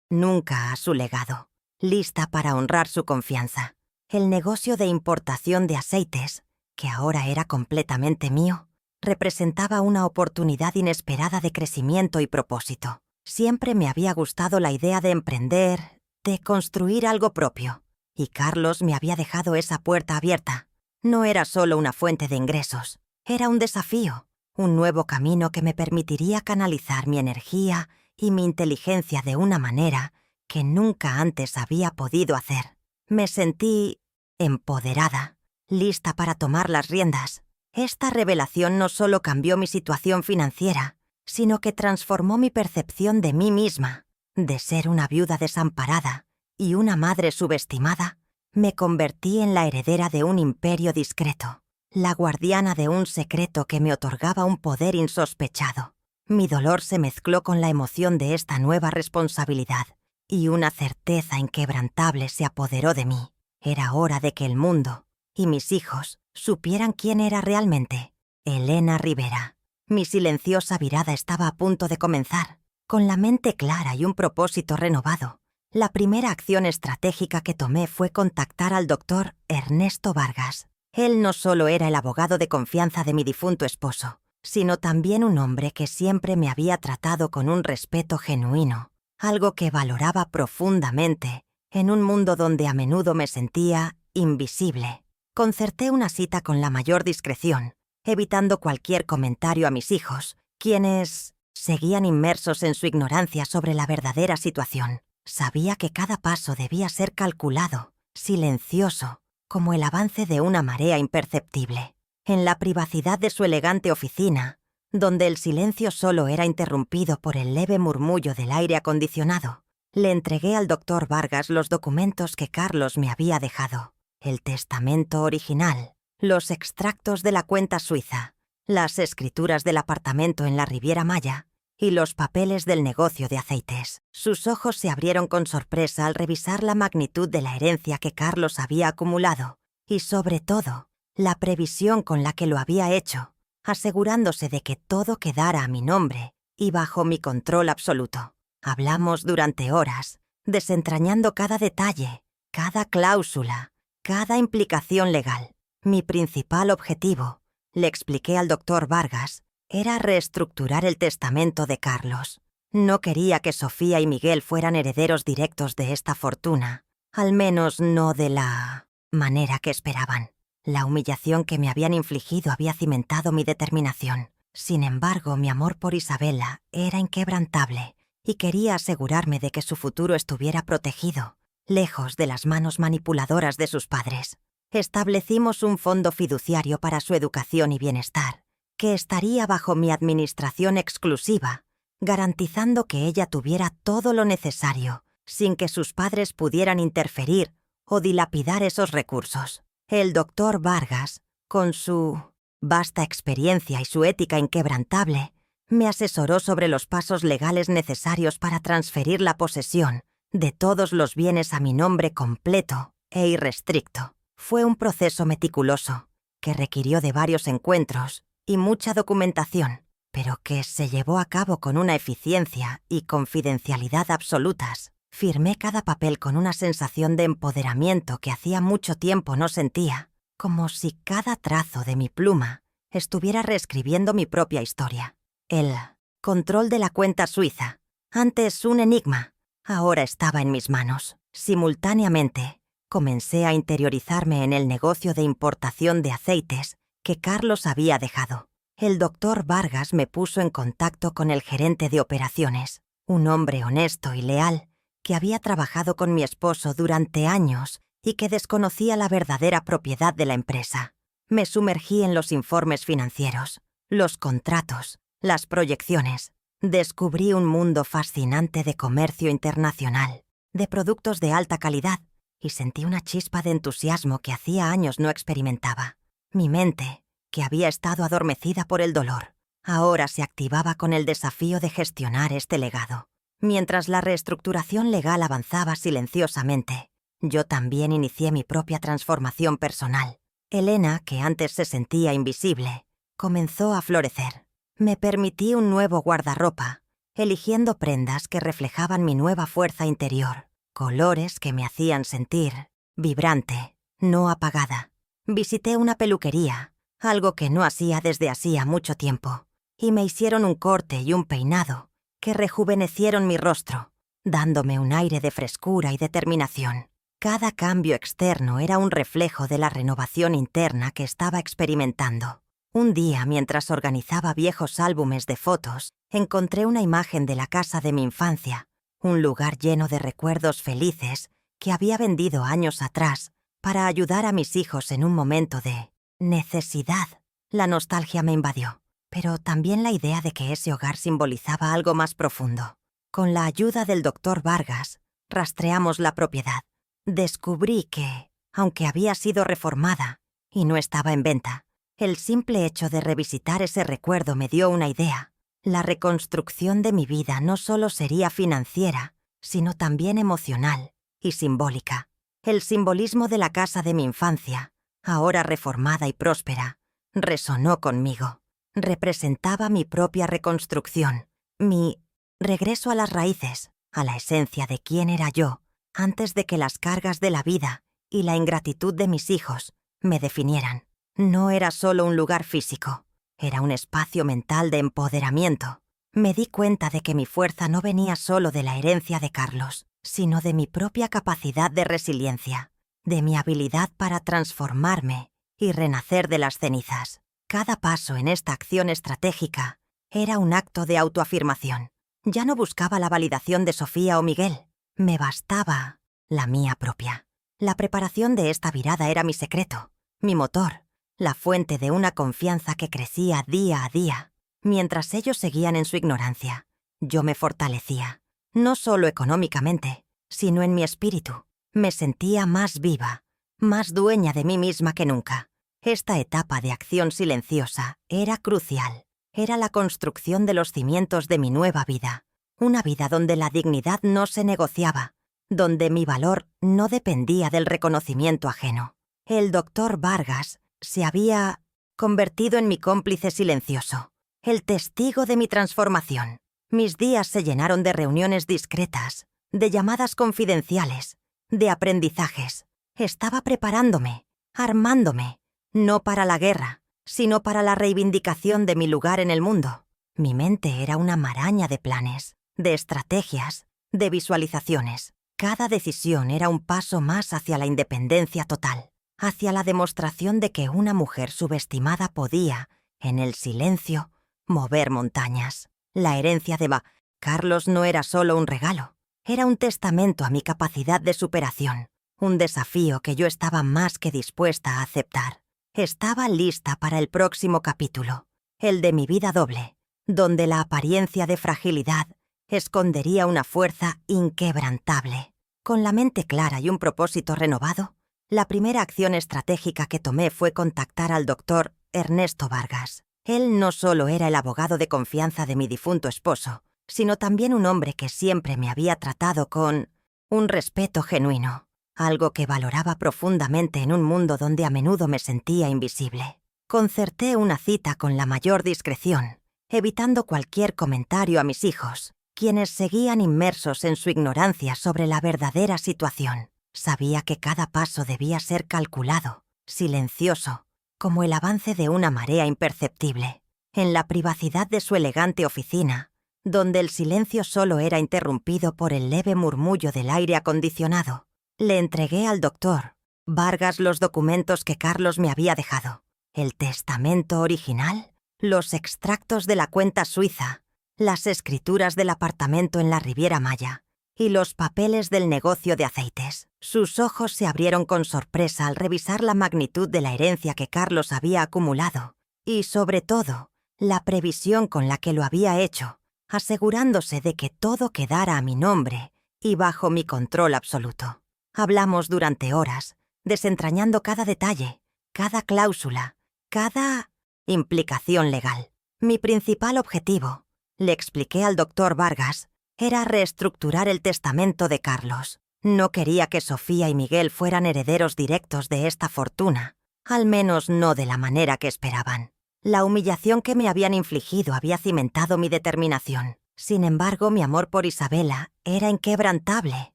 nunca a su legado, lista para honrar su confianza. El negocio de importación de aceites, que ahora era completamente mío, representaba una oportunidad inesperada de crecimiento y propósito. Siempre me había gustado la idea de emprender, de construir algo propio, y Carlos me había dejado esa puerta abierta. No era solo una fuente de ingresos, era un desafío, un nuevo camino que me permitiría canalizar mi energía y mi inteligencia de una manera que nunca antes había podido hacer. Me sentí empoderada, lista para tomar las riendas. Esta revelación no solo cambió mi situación financiera, sino que transformó mi percepción de mí misma. De ser una viuda desamparada y una madre subestimada, me convertí en la heredera de un imperio discreto, la guardiana de un secreto que me otorgaba un poder insospechado. Mi dolor se mezcló con la emoción de esta nueva responsabilidad, y una certeza inquebrantable se apoderó de mí. Era hora de que el mundo y mis hijos supieran quién era realmente Elena Rivera. Mi silenciosa virada estaba a punto de comenzar. Con la mente clara y un propósito renovado, la primera acción estratégica que tomé fue contactar al doctor Ernesto Vargas. Él no solo era el abogado de confianza de mi difunto esposo, sino también un hombre que siempre me había tratado con un respeto genuino, algo que valoraba profundamente en un mundo donde a menudo me sentía invisible. Concerté una cita con la mayor discreción, evitando cualquier comentario a mis hijos, quienes seguían inmersos en su ignorancia sobre la verdadera situación. Sabía que cada paso debía ser calculado, silencioso, como el avance de una marea imperceptible. En la privacidad de su elegante oficina, donde el silencio solo era interrumpido por el leve murmullo del aire acondicionado, Le entregué al doctor Vargas los documentos que Carlos me había dejado: el testamento original, los extractos de la cuenta suiza, las escrituras del apartamento en la Riviera Maya y los papeles del negocio de aceites. Sus ojos se abrieron con sorpresa al revisar la magnitud de la herencia que Carlos había acumulado y, sobre todo, la previsión con la que lo había hecho, asegurándose de que todo quedara a mi nombre y bajo mi control absoluto. Hablamos durante horas, desentrañando cada detalle, cada cláusula, cada implicación legal. Mi principal objetivo, le expliqué al doctor Vargas, era reestructurar el testamento de Carlos. No quería que Sofía y Miguel fueran herederos directos de esta fortuna, al menos no de la manera que esperaban. La humillación que me habían infligido había cimentado mi determinación. Sin embargo, mi amor por Isabela era inquebrantable y quería asegurarme de que su futuro estuviera protegido, lejos de las manos manipuladoras de sus padres. Establecimos un fondo fiduciario para su educación y bienestar, que estaría bajo mi administración exclusiva, garantizando que ella tuviera todo lo necesario, sin que sus padres pudieran interferir o dilapidar esos recursos. El doctor Vargas, con su vasta experiencia y su ética inquebrantable, me asesoró sobre los pasos legales necesarios para transferir la posesión de todos los bienes a mi nombre completo e irrestricto. Fue un proceso meticuloso, que requirió de varios encuentros y mucha documentación, pero que se llevó a cabo con una eficiencia y confidencialidad absolutas. Firmé cada papel con una sensación de empoderamiento que hacía mucho tiempo no sentía, como si cada trazo de mi pluma estuviera reescribiendo mi propia historia. El control de la cuenta suiza, antes un enigma, ahora estaba en mis manos. Simultáneamente, comencé a interiorizarme en el negocio de importación de aceites que Carlos había dejado. El doctor Vargas me puso en contacto con el gerente de operaciones, un hombre honesto y leal que había trabajado con mi esposo durante años y que desconocía la verdadera propiedad de la empresa. Me sumergí en los informes financieros, los contratos, las proyecciones. Descubrí un mundo fascinante de comercio internacional, de productos de alta calidad, y sentí una chispa de entusiasmo que hacía años no experimentaba. Mi mente, que había estado adormecida por el dolor, ahora se activaba con el desafío de gestionar este legado. Mientras la reestructuración legal avanzaba silenciosamente, yo también inicié mi propia transformación personal. Elena, que antes se sentía invisible, comenzó a florecer. Me permití un nuevo guardarropa, eligiendo prendas que reflejaban mi nueva fuerza interior, colores que me hacían sentir vibrante, no apagada. Visité una peluquería, algo que no hacía desde hacía mucho tiempo, y me hicieron un corte y un peinado que rejuvenecieron mi rostro, dándome un aire de frescura y determinación. Cada cambio externo era un reflejo de la renovación interna que estaba experimentando. Un día, mientras organizaba viejos álbumes de fotos, encontré una imagen de la casa de mi infancia, un lugar lleno de recuerdos felices que había vendido años atrás para ayudar a mis hijos en un momento de necesidad. La nostalgia me invadió, pero también la idea de que ese hogar simbolizaba algo más profundo. Con la ayuda del doctor Vargas, rastreamos la propiedad. Descubrí que, aunque había sido reformada y no estaba en venta, el simple hecho de revisitar ese recuerdo me dio una idea. La reconstrucción de mi vida no solo sería financiera, sino también emocional y simbólica. El simbolismo de la casa de mi infancia, ahora reformada y próspera, resonó conmigo. Representaba mi propia reconstrucción, mi regreso a las raíces, a la esencia de quién era yo, antes de que las cargas de la vida y la ingratitud de mis hijos me definieran. No era solo un lugar físico, era un espacio mental de empoderamiento. Me di cuenta de que mi fuerza no venía solo de la herencia de Carlos, sino de mi propia capacidad de resiliencia, de mi habilidad para transformarme y renacer de las cenizas. Cada paso en esta acción estratégica era un acto de autoafirmación. Ya no buscaba la validación de Sofía o Miguel, me bastaba la mía propia. La preparación de esta virada era mi secreto, mi motor, la fuente de una confianza que crecía día a día. Mientras ellos seguían en su ignorancia, yo me fortalecía, no solo económicamente, sino en mi espíritu. Me sentía más viva, más dueña de mí misma que nunca. Esta etapa de acción silenciosa era crucial. Era la construcción de los cimientos de mi nueva vida. Una vida donde la dignidad no se negociaba, donde mi valor no dependía del reconocimiento ajeno. El doctor Vargas se había convertido en mi cómplice silencioso, el testigo de mi transformación. Mis días se llenaron de reuniones discretas, de llamadas confidenciales, de aprendizajes. Estaba preparándome, armándome, no para la guerra, sino para la reivindicación de mi lugar en el mundo. Mi mente era una maraña de planes, de estrategias, de visualizaciones. Cada decisión era un paso más hacia la independencia total, hacia la demostración de que una mujer subestimada podía, en el silencio, mover montañas. La herencia de Carlos no era solo un regalo, era un testamento a mi capacidad de superación, un desafío que yo estaba más que dispuesta a aceptar. Estaba lista para el próximo capítulo, el de mi vida doble, donde la apariencia de fragilidad escondería una fuerza inquebrantable. Con la mente clara y un propósito renovado, la primera acción estratégica que tomé fue contactar al doctor Ernesto Vargas. Él no solo era el abogado de confianza de mi difunto esposo, sino también un hombre que siempre me había tratado con un respeto genuino, algo que valoraba profundamente en un mundo donde a menudo me sentía invisible. Concerté una cita con la mayor discreción, evitando cualquier comentario a mis hijos, quienes seguían inmersos en su ignorancia sobre la verdadera situación. Sabía que cada paso debía ser calculado, silencioso, como el avance de una marea imperceptible. En la privacidad de su elegante oficina, donde el silencio solo era interrumpido por el leve murmullo del aire acondicionado, le entregué al doctor Vargas los documentos que Carlos me había dejado, el testamento original, los extractos de la cuenta suiza, las escrituras del apartamento en la Riviera Maya y los papeles del negocio de aceites. Sus ojos se abrieron con sorpresa al revisar la magnitud de la herencia que Carlos había acumulado y, sobre todo, la previsión con la que lo había hecho, asegurándose de que todo quedara a mi nombre y bajo mi control absoluto. Hablamos durante horas, desentrañando cada detalle, cada cláusula, cada implicación legal. Mi principal objetivo, le expliqué al doctor Vargas, era reestructurar el testamento de Carlos. No quería que Sofía y Miguel fueran herederos directos de esta fortuna, al menos no de la manera que esperaban. La humillación que me habían infligido había cimentado mi determinación. Sin embargo, mi amor por Isabela era inquebrantable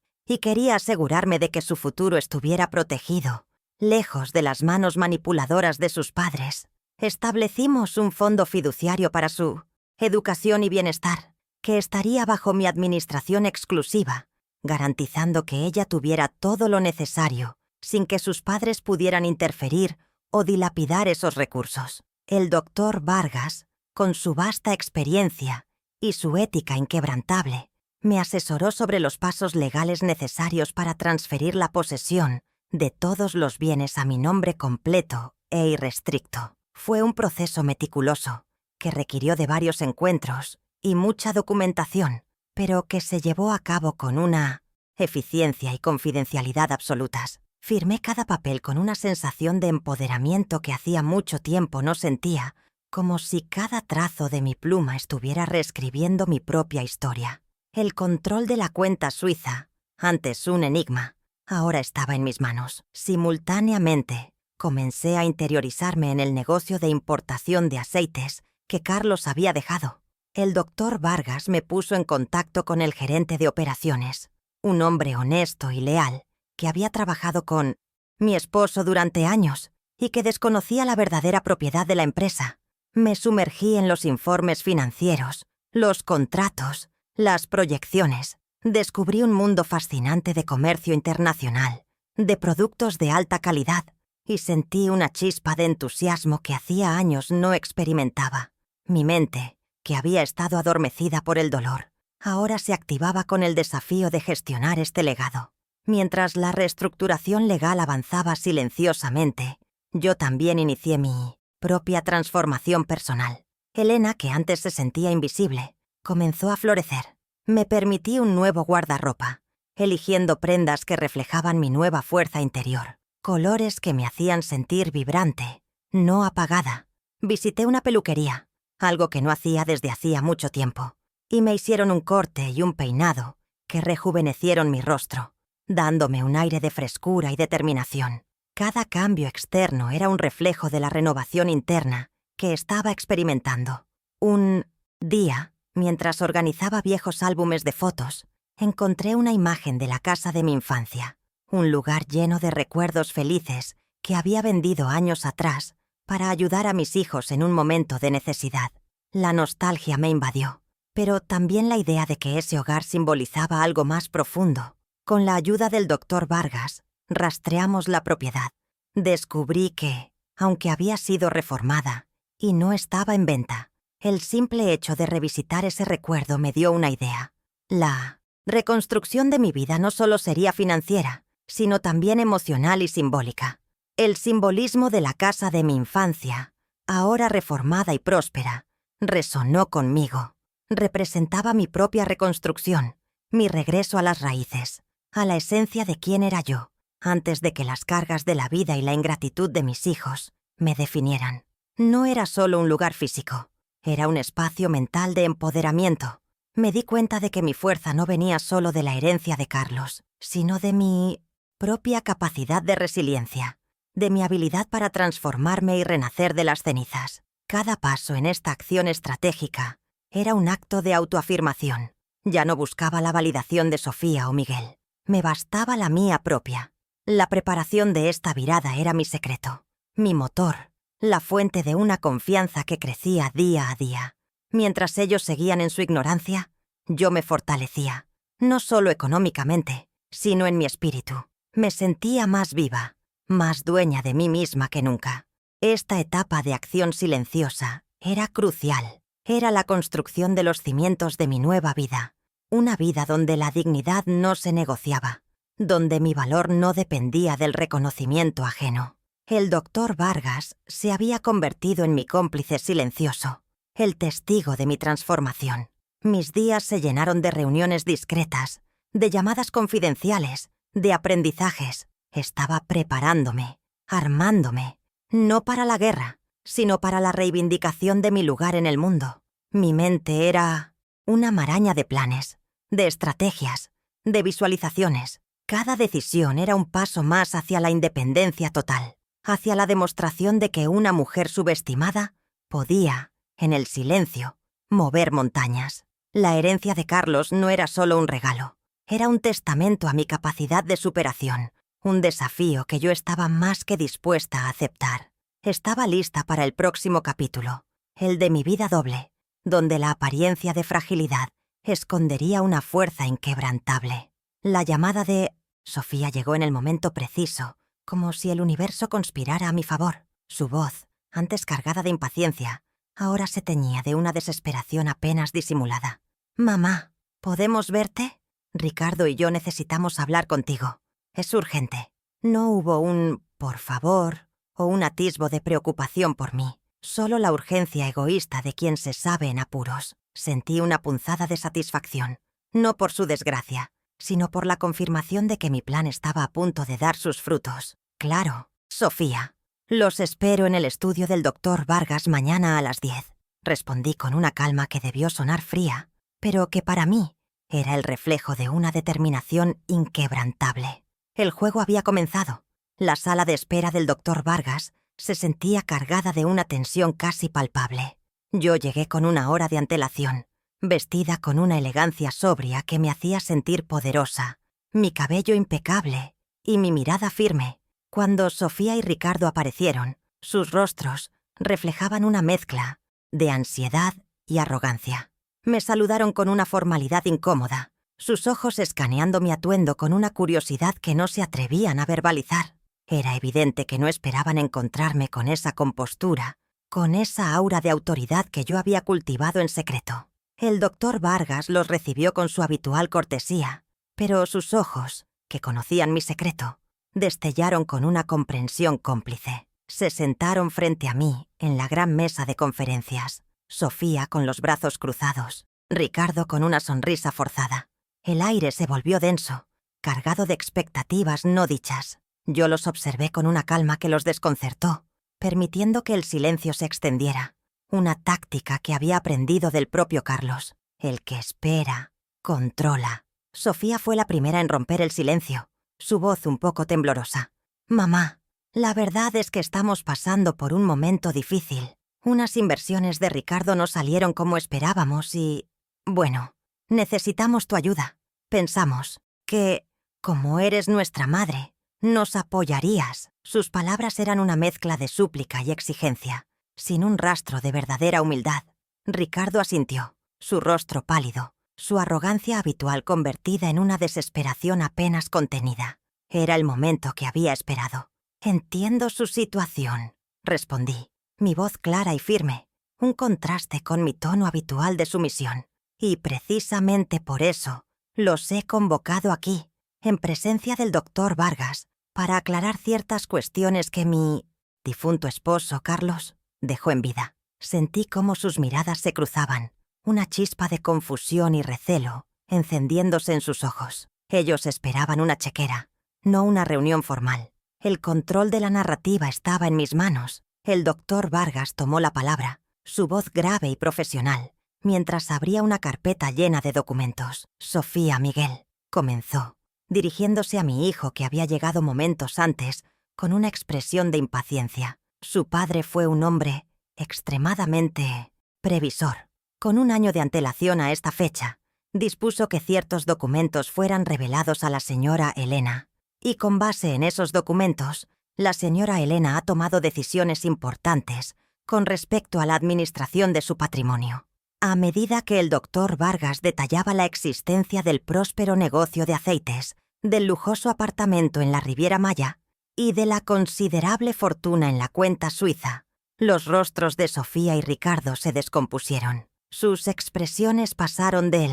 y quería asegurarme de que su futuro estuviera protegido, lejos de las manos manipuladoras de sus padres. Establecimos un fondo fiduciario para su educación y bienestar, que estaría bajo mi administración exclusiva, garantizando que ella tuviera todo lo necesario, sin que sus padres pudieran interferir o dilapidar esos recursos. El doctor Vargas, con su vasta experiencia y su ética inquebrantable, me asesoró sobre los pasos legales necesarios para transferir la posesión de todos los bienes a mi nombre completo e irrestricto. Fue un proceso meticuloso, que requirió de varios encuentros y mucha documentación, pero que se llevó a cabo con una eficiencia y confidencialidad absolutas. Firmé cada papel con una sensación de empoderamiento que hacía mucho tiempo no sentía, como si cada trazo de mi pluma estuviera reescribiendo mi propia historia. El control de la cuenta suiza, antes un enigma, ahora estaba en mis manos. Simultáneamente, comencé a interiorizarme en el negocio de importación de aceites que Carlos había dejado. El doctor Vargas me puso en contacto con el gerente de operaciones, un hombre honesto y leal que había trabajado con mi esposo durante años y que desconocía la verdadera propiedad de la empresa. Me sumergí en los informes financieros, los contratos, las proyecciones. Descubrí un mundo fascinante de comercio internacional, de productos de alta calidad, y sentí una chispa de entusiasmo que hacía años no experimentaba. Mi mente, que había estado adormecida por el dolor, ahora se activaba con el desafío de gestionar este legado. Mientras la reestructuración legal avanzaba silenciosamente, yo también inicié mi propia transformación personal. Elena, que antes se sentía invisible, comenzó a florecer. Me permití un nuevo guardarropa, eligiendo prendas que reflejaban mi nueva fuerza interior, colores que me hacían sentir vibrante, no apagada. Visité una peluquería, algo que no hacía desde hacía mucho tiempo, y me hicieron un corte y un peinado que rejuvenecieron mi rostro, dándome un aire de frescura y determinación. Cada cambio externo era un reflejo de la renovación interna que estaba experimentando. Un día, mientras organizaba viejos álbumes de fotos, encontré una imagen de la casa de mi infancia, un lugar lleno de recuerdos felices que había vendido años atrás para ayudar a mis hijos en un momento de necesidad. La nostalgia me invadió, pero también la idea de que ese hogar simbolizaba algo más profundo. Con la ayuda del Dr. Vargas, rastreamos la propiedad. Descubrí que, aunque había sido reformada y no estaba en venta, el simple hecho de revisitar ese recuerdo me dio una idea. La reconstrucción de mi vida no solo sería financiera, sino también emocional y simbólica. El simbolismo de la casa de mi infancia, ahora reformada y próspera, resonó conmigo. Representaba mi propia reconstrucción, mi regreso a las raíces, a la esencia de quién era yo, antes de que las cargas de la vida y la ingratitud de mis hijos me definieran. No era solo un lugar físico, era un espacio mental de empoderamiento. Me di cuenta de que mi fuerza no venía solo de la herencia de Carlos, sino de mi propia capacidad de resiliencia, de mi habilidad para transformarme y renacer de las cenizas. Cada paso en esta acción estratégica era un acto de autoafirmación. Ya no buscaba la validación de Sofía o Miguel. Me bastaba la mía propia. La preparación de esta virada era mi secreto, mi motor, la fuente de una confianza que crecía día a día. Mientras ellos seguían en su ignorancia, yo me fortalecía, no solo económicamente, sino en mi espíritu. Me sentía más viva, más dueña de mí misma que nunca. Esta etapa de acción silenciosa era crucial. Era la construcción de los cimientos de mi nueva vida. Una vida donde la dignidad no se negociaba, donde mi valor no dependía del reconocimiento ajeno. El Dr. Vargas se había convertido en mi cómplice silencioso, el testigo de mi transformación. Mis días se llenaron de reuniones discretas, de llamadas confidenciales, de aprendizajes. Estaba preparándome, armándome, no para la guerra, sino para la reivindicación de mi lugar en el mundo. Mi mente era una maraña de planes, de estrategias, de visualizaciones. Cada decisión era un paso más hacia la independencia total, hacia la demostración de que una mujer subestimada podía, en el silencio, mover montañas. La herencia de Carlos no era solo un regalo, era un testamento a mi capacidad de superación, un desafío que yo estaba más que dispuesta a aceptar. Estaba lista para el próximo capítulo, el de mi vida doble, donde la apariencia de fragilidad escondería una fuerza inquebrantable. La llamada de Sofía llegó en el momento preciso, como si el universo conspirara a mi favor. Su voz, antes cargada de impaciencia, ahora se teñía de una desesperación apenas disimulada. «Mamá, ¿podemos verte? Ricardo y yo necesitamos hablar contigo. Es urgente». No hubo un «por favor» o un atisbo de preocupación por mí, solo la urgencia egoísta de quien se sabe en apuros. Sentí una punzada de satisfacción, no por su desgracia, sino por la confirmación de que mi plan estaba a punto de dar sus frutos. «Claro, Sofía. Los espero en el estudio del Dr. Vargas mañana a las 10», respondí con una calma que debió sonar fría, pero que para mí era el reflejo de una determinación inquebrantable. El juego había comenzado. La sala de espera del Dr. Vargas se sentía cargada de una tensión casi palpable. Yo llegué con una hora de antelación, vestida con una elegancia sobria que me hacía sentir poderosa, mi cabello impecable y mi mirada firme. Cuando Sofía y Ricardo aparecieron, sus rostros reflejaban una mezcla de ansiedad y arrogancia. Me saludaron con una formalidad incómoda, sus ojos escaneando mi atuendo con una curiosidad que no se atrevían a verbalizar. Era evidente que no esperaban encontrarme con esa compostura, con esa aura de autoridad que yo había cultivado en secreto. El Dr. Vargas los recibió con su habitual cortesía, pero sus ojos, que conocían mi secreto, destellaron con una comprensión cómplice. Se sentaron frente a mí en la gran mesa de conferencias, Sofía con los brazos cruzados, Ricardo con una sonrisa forzada. El aire se volvió denso, cargado de expectativas no dichas. Yo los observé con una calma que los desconcertó, permitiendo que el silencio se extendiera. Una táctica que había aprendido del propio Carlos. El que espera, controla. Sofía fue la primera en romper el silencio, su voz un poco temblorosa. «Mamá, la verdad es que estamos pasando por un momento difícil. Unas inversiones de Ricardo no salieron como esperábamos y... Bueno, necesitamos tu ayuda. Pensamos que, como eres nuestra madre, nos apoyarías». Sus palabras eran una mezcla de súplica y exigencia, sin un rastro de verdadera humildad. Ricardo asintió, su rostro pálido, su arrogancia habitual convertida en una desesperación apenas contenida. Era el momento que había esperado. «Entiendo su situación», respondí, mi voz clara y firme, un contraste con mi tono habitual de sumisión. «Y precisamente por eso los he convocado aquí, en presencia del doctor Vargas, para aclarar ciertas cuestiones que mi difunto esposo, Carlos, dejó en vida». Sentí cómo sus miradas se cruzaban, una chispa de confusión y recelo encendiéndose en sus ojos. Ellos esperaban una chequera, no una reunión formal. El control de la narrativa estaba en mis manos. El doctor Vargas tomó la palabra, su voz grave y profesional, mientras abría una carpeta llena de documentos. «Sofía, Miguel», comenzó, dirigiéndose a mi hijo que había llegado momentos antes, con una expresión de impaciencia. Su padre fue un hombre extremadamente previsor. Con un año de antelación a esta fecha, dispuso que ciertos documentos fueran revelados a la señora Elena. Y con base en esos documentos, la señora Elena ha tomado decisiones importantes con respecto a la administración de su patrimonio. A medida que el doctor Vargas detallaba la existencia del próspero negocio de aceites, del lujoso apartamento en la Riviera Maya y de la considerable fortuna en la cuenta suiza, los rostros de Sofía y Ricardo se descompusieron. Sus expresiones pasaron del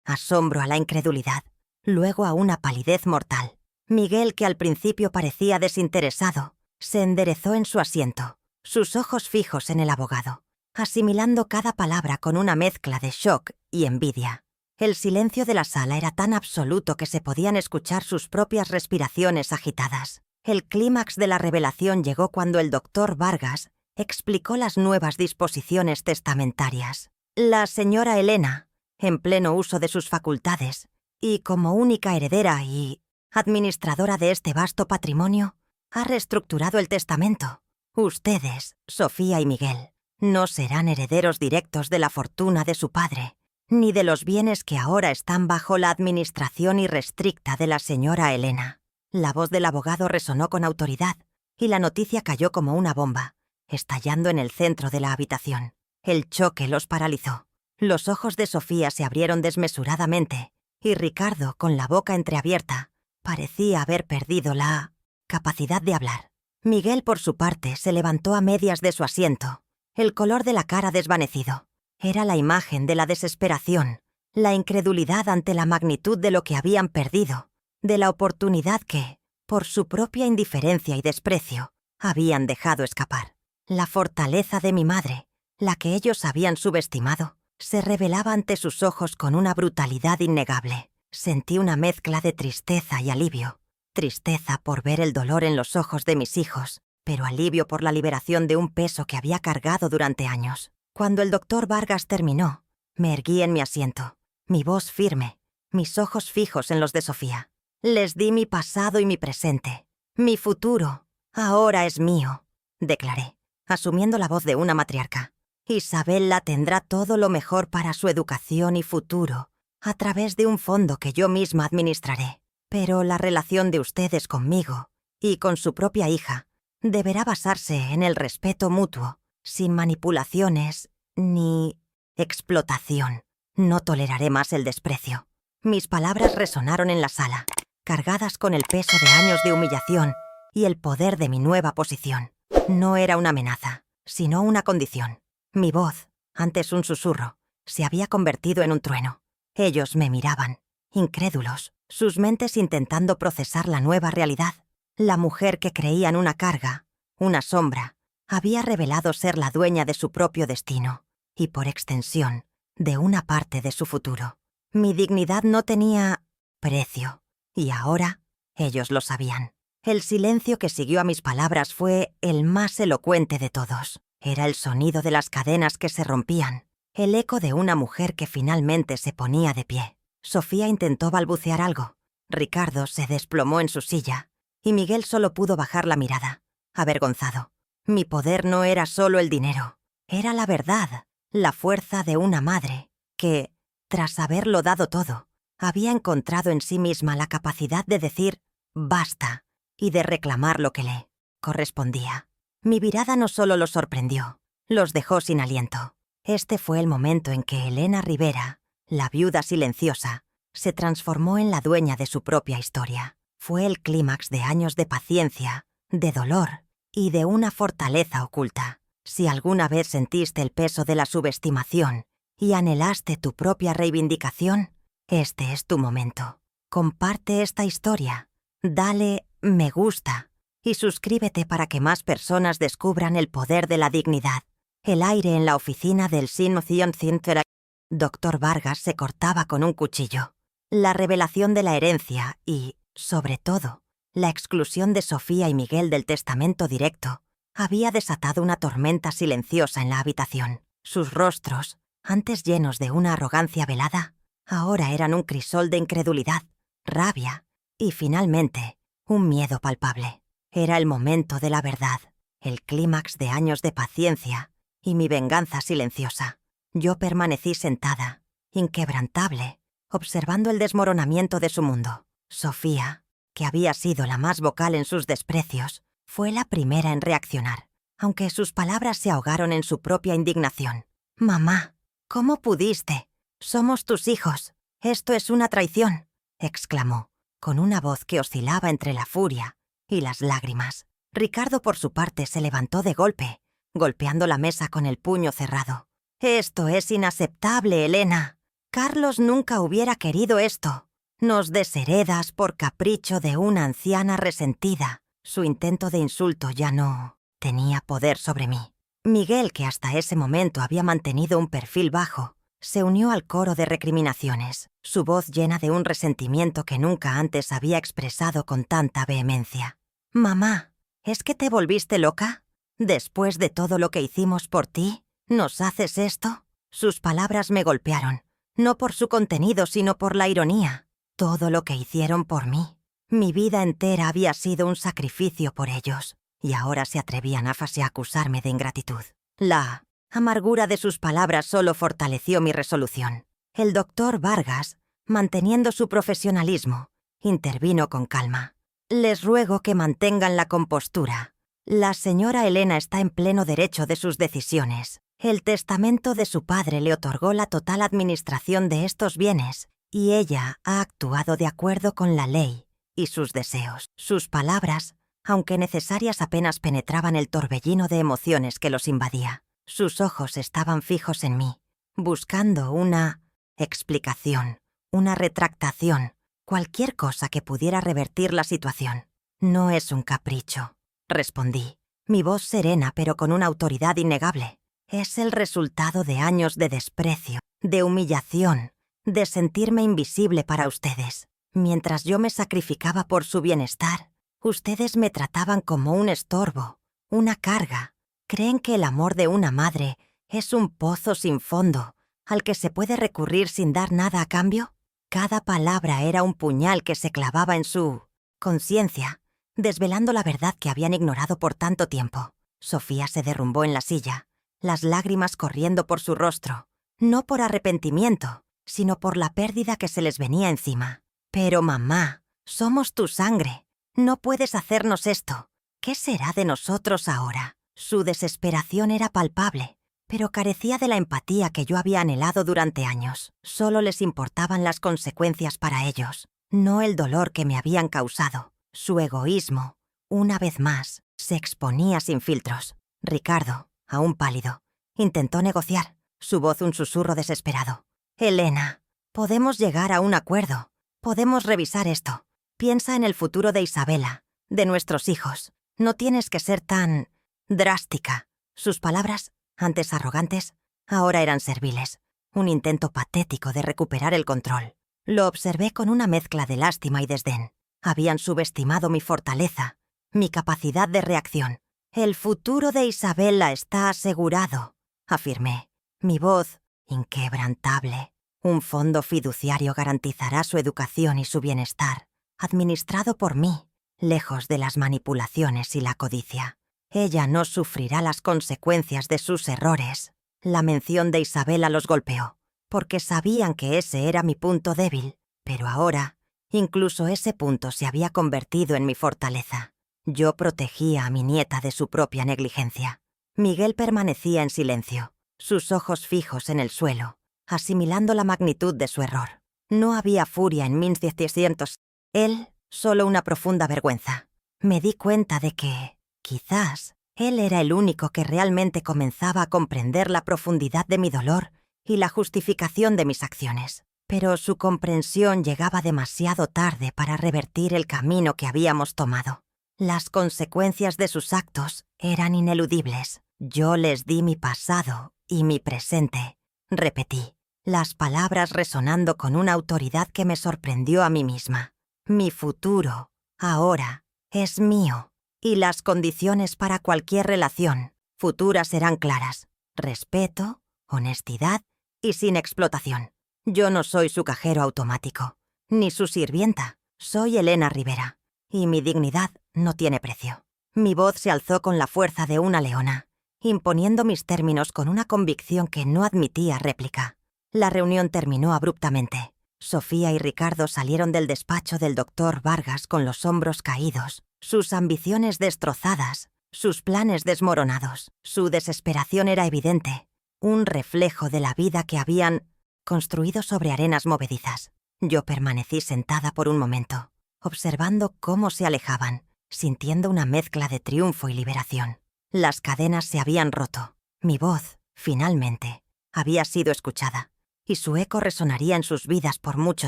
asombro a la incredulidad, luego a una palidez mortal. Miguel, que al principio parecía desinteresado, se enderezó en su asiento, sus ojos fijos en el abogado, asimilando cada palabra con una mezcla de shock y envidia. El silencio de la sala era tan absoluto que se podían escuchar sus propias respiraciones agitadas. El clímax de la revelación llegó cuando el doctor Vargas explicó las nuevas disposiciones testamentarias. La señora Elena, en pleno uso de sus facultades, y como única heredera y administradora de este vasto patrimonio, ha reestructurado el testamento. Ustedes, Sofía y Miguel, no serán herederos directos de la fortuna de su padre, ni de los bienes que ahora están bajo la administración irrestricta de la señora Elena. La voz del abogado resonó con autoridad, y la noticia cayó como una bomba, estallando en el centro de la habitación. El choque los paralizó. Los ojos de Sofía se abrieron desmesuradamente, y Ricardo, con la boca entreabierta, parecía haber perdido la capacidad de hablar. Miguel, por su parte, se levantó a medias de su asiento, el color de la cara desvanecido. Era la imagen de la desesperación, la incredulidad ante la magnitud de lo que habían perdido, de la oportunidad que, por su propia indiferencia y desprecio, habían dejado escapar. La fortaleza de mi madre, la que ellos habían subestimado, se revelaba ante sus ojos con una brutalidad innegable. Sentí una mezcla de tristeza y alivio. Tristeza por ver el dolor en los ojos de mis hijos, pero alivio por la liberación de un peso que había cargado durante años. Cuando el doctor Vargas terminó, me erguí en mi asiento, mi voz firme, mis ojos fijos en los de Sofía. Les di mi pasado y mi presente. Mi futuro ahora es mío, declaré, asumiendo la voz de una matriarca. Isabella tendrá todo lo mejor para su educación y futuro, a través de un fondo que yo misma administraré. Pero la relación de ustedes conmigo y con su propia hija deberá basarse en el respeto mutuo, sin manipulaciones ni explotación. No toleraré más el desprecio. Mis palabras resonaron en la sala, cargadas con el peso de años de humillación y el poder de mi nueva posición. No era una amenaza, sino una condición. Mi voz, antes un susurro, se había convertido en un trueno. Ellos me miraban, incrédulos, sus mentes intentando procesar la nueva realidad. La mujer que creían una carga, una sombra, había revelado ser la dueña de su propio destino, y por extensión, de una parte de su futuro. Mi dignidad no tenía precio, y ahora ellos lo sabían. El silencio que siguió a mis palabras fue el más elocuente de todos. Era el sonido de las cadenas que se rompían, el eco de una mujer que finalmente se ponía de pie. Sofía intentó balbucear algo. Ricardo se desplomó en su silla, y Miguel solo pudo bajar la mirada, avergonzado. Mi poder no era solo el dinero, era la verdad, la fuerza de una madre que, tras haberlo dado todo, había encontrado en sí misma la capacidad de decir «basta» y de reclamar lo que le correspondía. Mi mirada no solo los sorprendió, los dejó sin aliento. Este fue el momento en que Elena Rivera, la viuda silenciosa, se transformó en la dueña de su propia historia. Fue el clímax de años de paciencia, de dolor y de una fortaleza oculta. Si alguna vez sentiste el peso de la subestimación y anhelaste tu propia reivindicación, este es tu momento. Comparte esta historia, dale me gusta y suscríbete para que más personas descubran el poder de la dignidad. El aire en la oficina del Synovium Center. Dr. Vargas se cortaba con un cuchillo. La revelación de la herencia y, sobre todo, la exclusión de Sofía y Miguel del testamento directo había desatado una tormenta silenciosa en la habitación. Sus rostros, antes llenos de una arrogancia velada, ahora eran un crisol de incredulidad, rabia y, finalmente, un miedo palpable. Era el momento de la verdad, el clímax de años de paciencia y mi venganza silenciosa. Yo permanecí sentada, inquebrantable, observando el desmoronamiento de su mundo. Sofía, que había sido la más vocal en sus desprecios, fue la primera en reaccionar, aunque sus palabras se ahogaron en su propia indignación. «Mamá, ¿cómo pudiste? Somos tus hijos. Esto es una traición», exclamó, con una voz que oscilaba entre la furia y las lágrimas. Ricardo, por su parte, se levantó de golpe, golpeando la mesa con el puño cerrado. «Esto es inaceptable, Elena. Carlos nunca hubiera querido esto. Nos desheredas por capricho de una anciana resentida». Su intento de insulto ya no tenía poder sobre mí. Miguel, que hasta ese momento había mantenido un perfil bajo, se unió al coro de recriminaciones, su voz llena de un resentimiento que nunca antes había expresado con tanta vehemencia. «Mamá, ¿es que te volviste loca? Después de todo lo que hicimos por ti, ¿nos haces esto?». Sus palabras me golpearon, no por su contenido, sino por la ironía. Todo lo que hicieron por mí. Mi vida entera había sido un sacrificio por ellos, y ahora se atrevían a acusarme de ingratitud. La amargura de sus palabras solo fortaleció mi resolución. El doctor Vargas, manteniendo su profesionalismo, intervino con calma. «Les ruego que mantengan la compostura. La señora Elena está en pleno derecho de sus decisiones. El testamento de su padre le otorgó la total administración de estos bienes, y ella ha actuado de acuerdo con la ley y sus deseos». Sus palabras, aunque necesarias, apenas penetraban el torbellino de emociones que los invadía. Sus ojos estaban fijos en mí, buscando una explicación, una retractación, cualquier cosa que pudiera revertir la situación. «No es un capricho», respondí, mi voz serena pero con una autoridad innegable. «Es el resultado de años de desprecio, de humillación, de sentirme invisible para ustedes. Mientras yo me sacrificaba por su bienestar, ustedes me trataban como un estorbo, una carga. ¿Creen que el amor de una madre es un pozo sin fondo, al que se puede recurrir sin dar nada a cambio?» Cada palabra era un puñal que se clavaba en su conciencia, desvelando la verdad que habían ignorado por tanto tiempo. Sofía se derrumbó en la silla, las lágrimas corriendo por su rostro, no por arrepentimiento, sino por la pérdida que se les venía encima. «Pero mamá, somos tu sangre. No puedes hacernos esto. ¿Qué será de nosotros ahora?». Su desesperación era palpable, pero carecía de la empatía que yo había anhelado durante años. Solo les importaban las consecuencias para ellos, no el dolor que me habían causado. Su egoísmo, una vez más, se exponía sin filtros. Ricardo, aún pálido, intentó negociar, su voz un susurro desesperado. «Elena, podemos llegar a un acuerdo. Podemos revisar esto. Piensa en el futuro de Isabela, de nuestros hijos. No tienes que ser tan drástica». Sus palabras, antes arrogantes, ahora eran serviles. un intento patético de recuperar el control. Lo observé con una mezcla de lástima y desdén. Habían subestimado mi fortaleza, mi capacidad de reacción. «El futuro de Isabella está asegurado», afirmé, mi voz inquebrantable. «Un fondo fiduciario garantizará su educación y su bienestar, administrado por mí, lejos de las manipulaciones y la codicia. Ella no sufrirá las consecuencias de sus errores». La mención de Isabella los golpeó, porque sabían que ese era mi punto débil, pero ahora, incluso ese punto se había convertido en mi fortaleza. Yo protegía a mi nieta de su propia negligencia. Miguel permanecía en silencio, sus ojos fijos en el suelo, asimilando la magnitud de su error. No había furia en 1700. Él, solo una profunda vergüenza. Me di cuenta de que, quizás, él era el único que realmente comenzaba a comprender la profundidad de mi dolor y la justificación de mis acciones. Pero su comprensión llegaba demasiado tarde para revertir el camino que habíamos tomado. Las consecuencias de sus actos eran ineludibles. Yo les di mi pasado y mi presente, repetí, las palabras resonando con una autoridad que me sorprendió a mí misma. Mi futuro, ahora, es mío, y las condiciones para cualquier relación futura serán claras: respeto, honestidad y sin explotación. Yo no soy su cajero automático, ni su sirvienta. Soy Elena Rivera, y mi dignidad no tiene precio. Mi voz se alzó con la fuerza de una leona, imponiendo mis términos con una convicción que no admitía réplica. La reunión terminó abruptamente. Sofía y Ricardo salieron del despacho del doctor Vargas con los hombros caídos, sus ambiciones destrozadas, sus planes desmoronados. Su desesperación era evidente, un reflejo de la vida que habían construido sobre arenas movedizas. Yo permanecí sentada por un momento, observando cómo se alejaban, sintiendo una mezcla de triunfo y liberación. Las cadenas se habían roto. Mi voz, finalmente, había sido escuchada, y su eco resonaría en sus vidas por mucho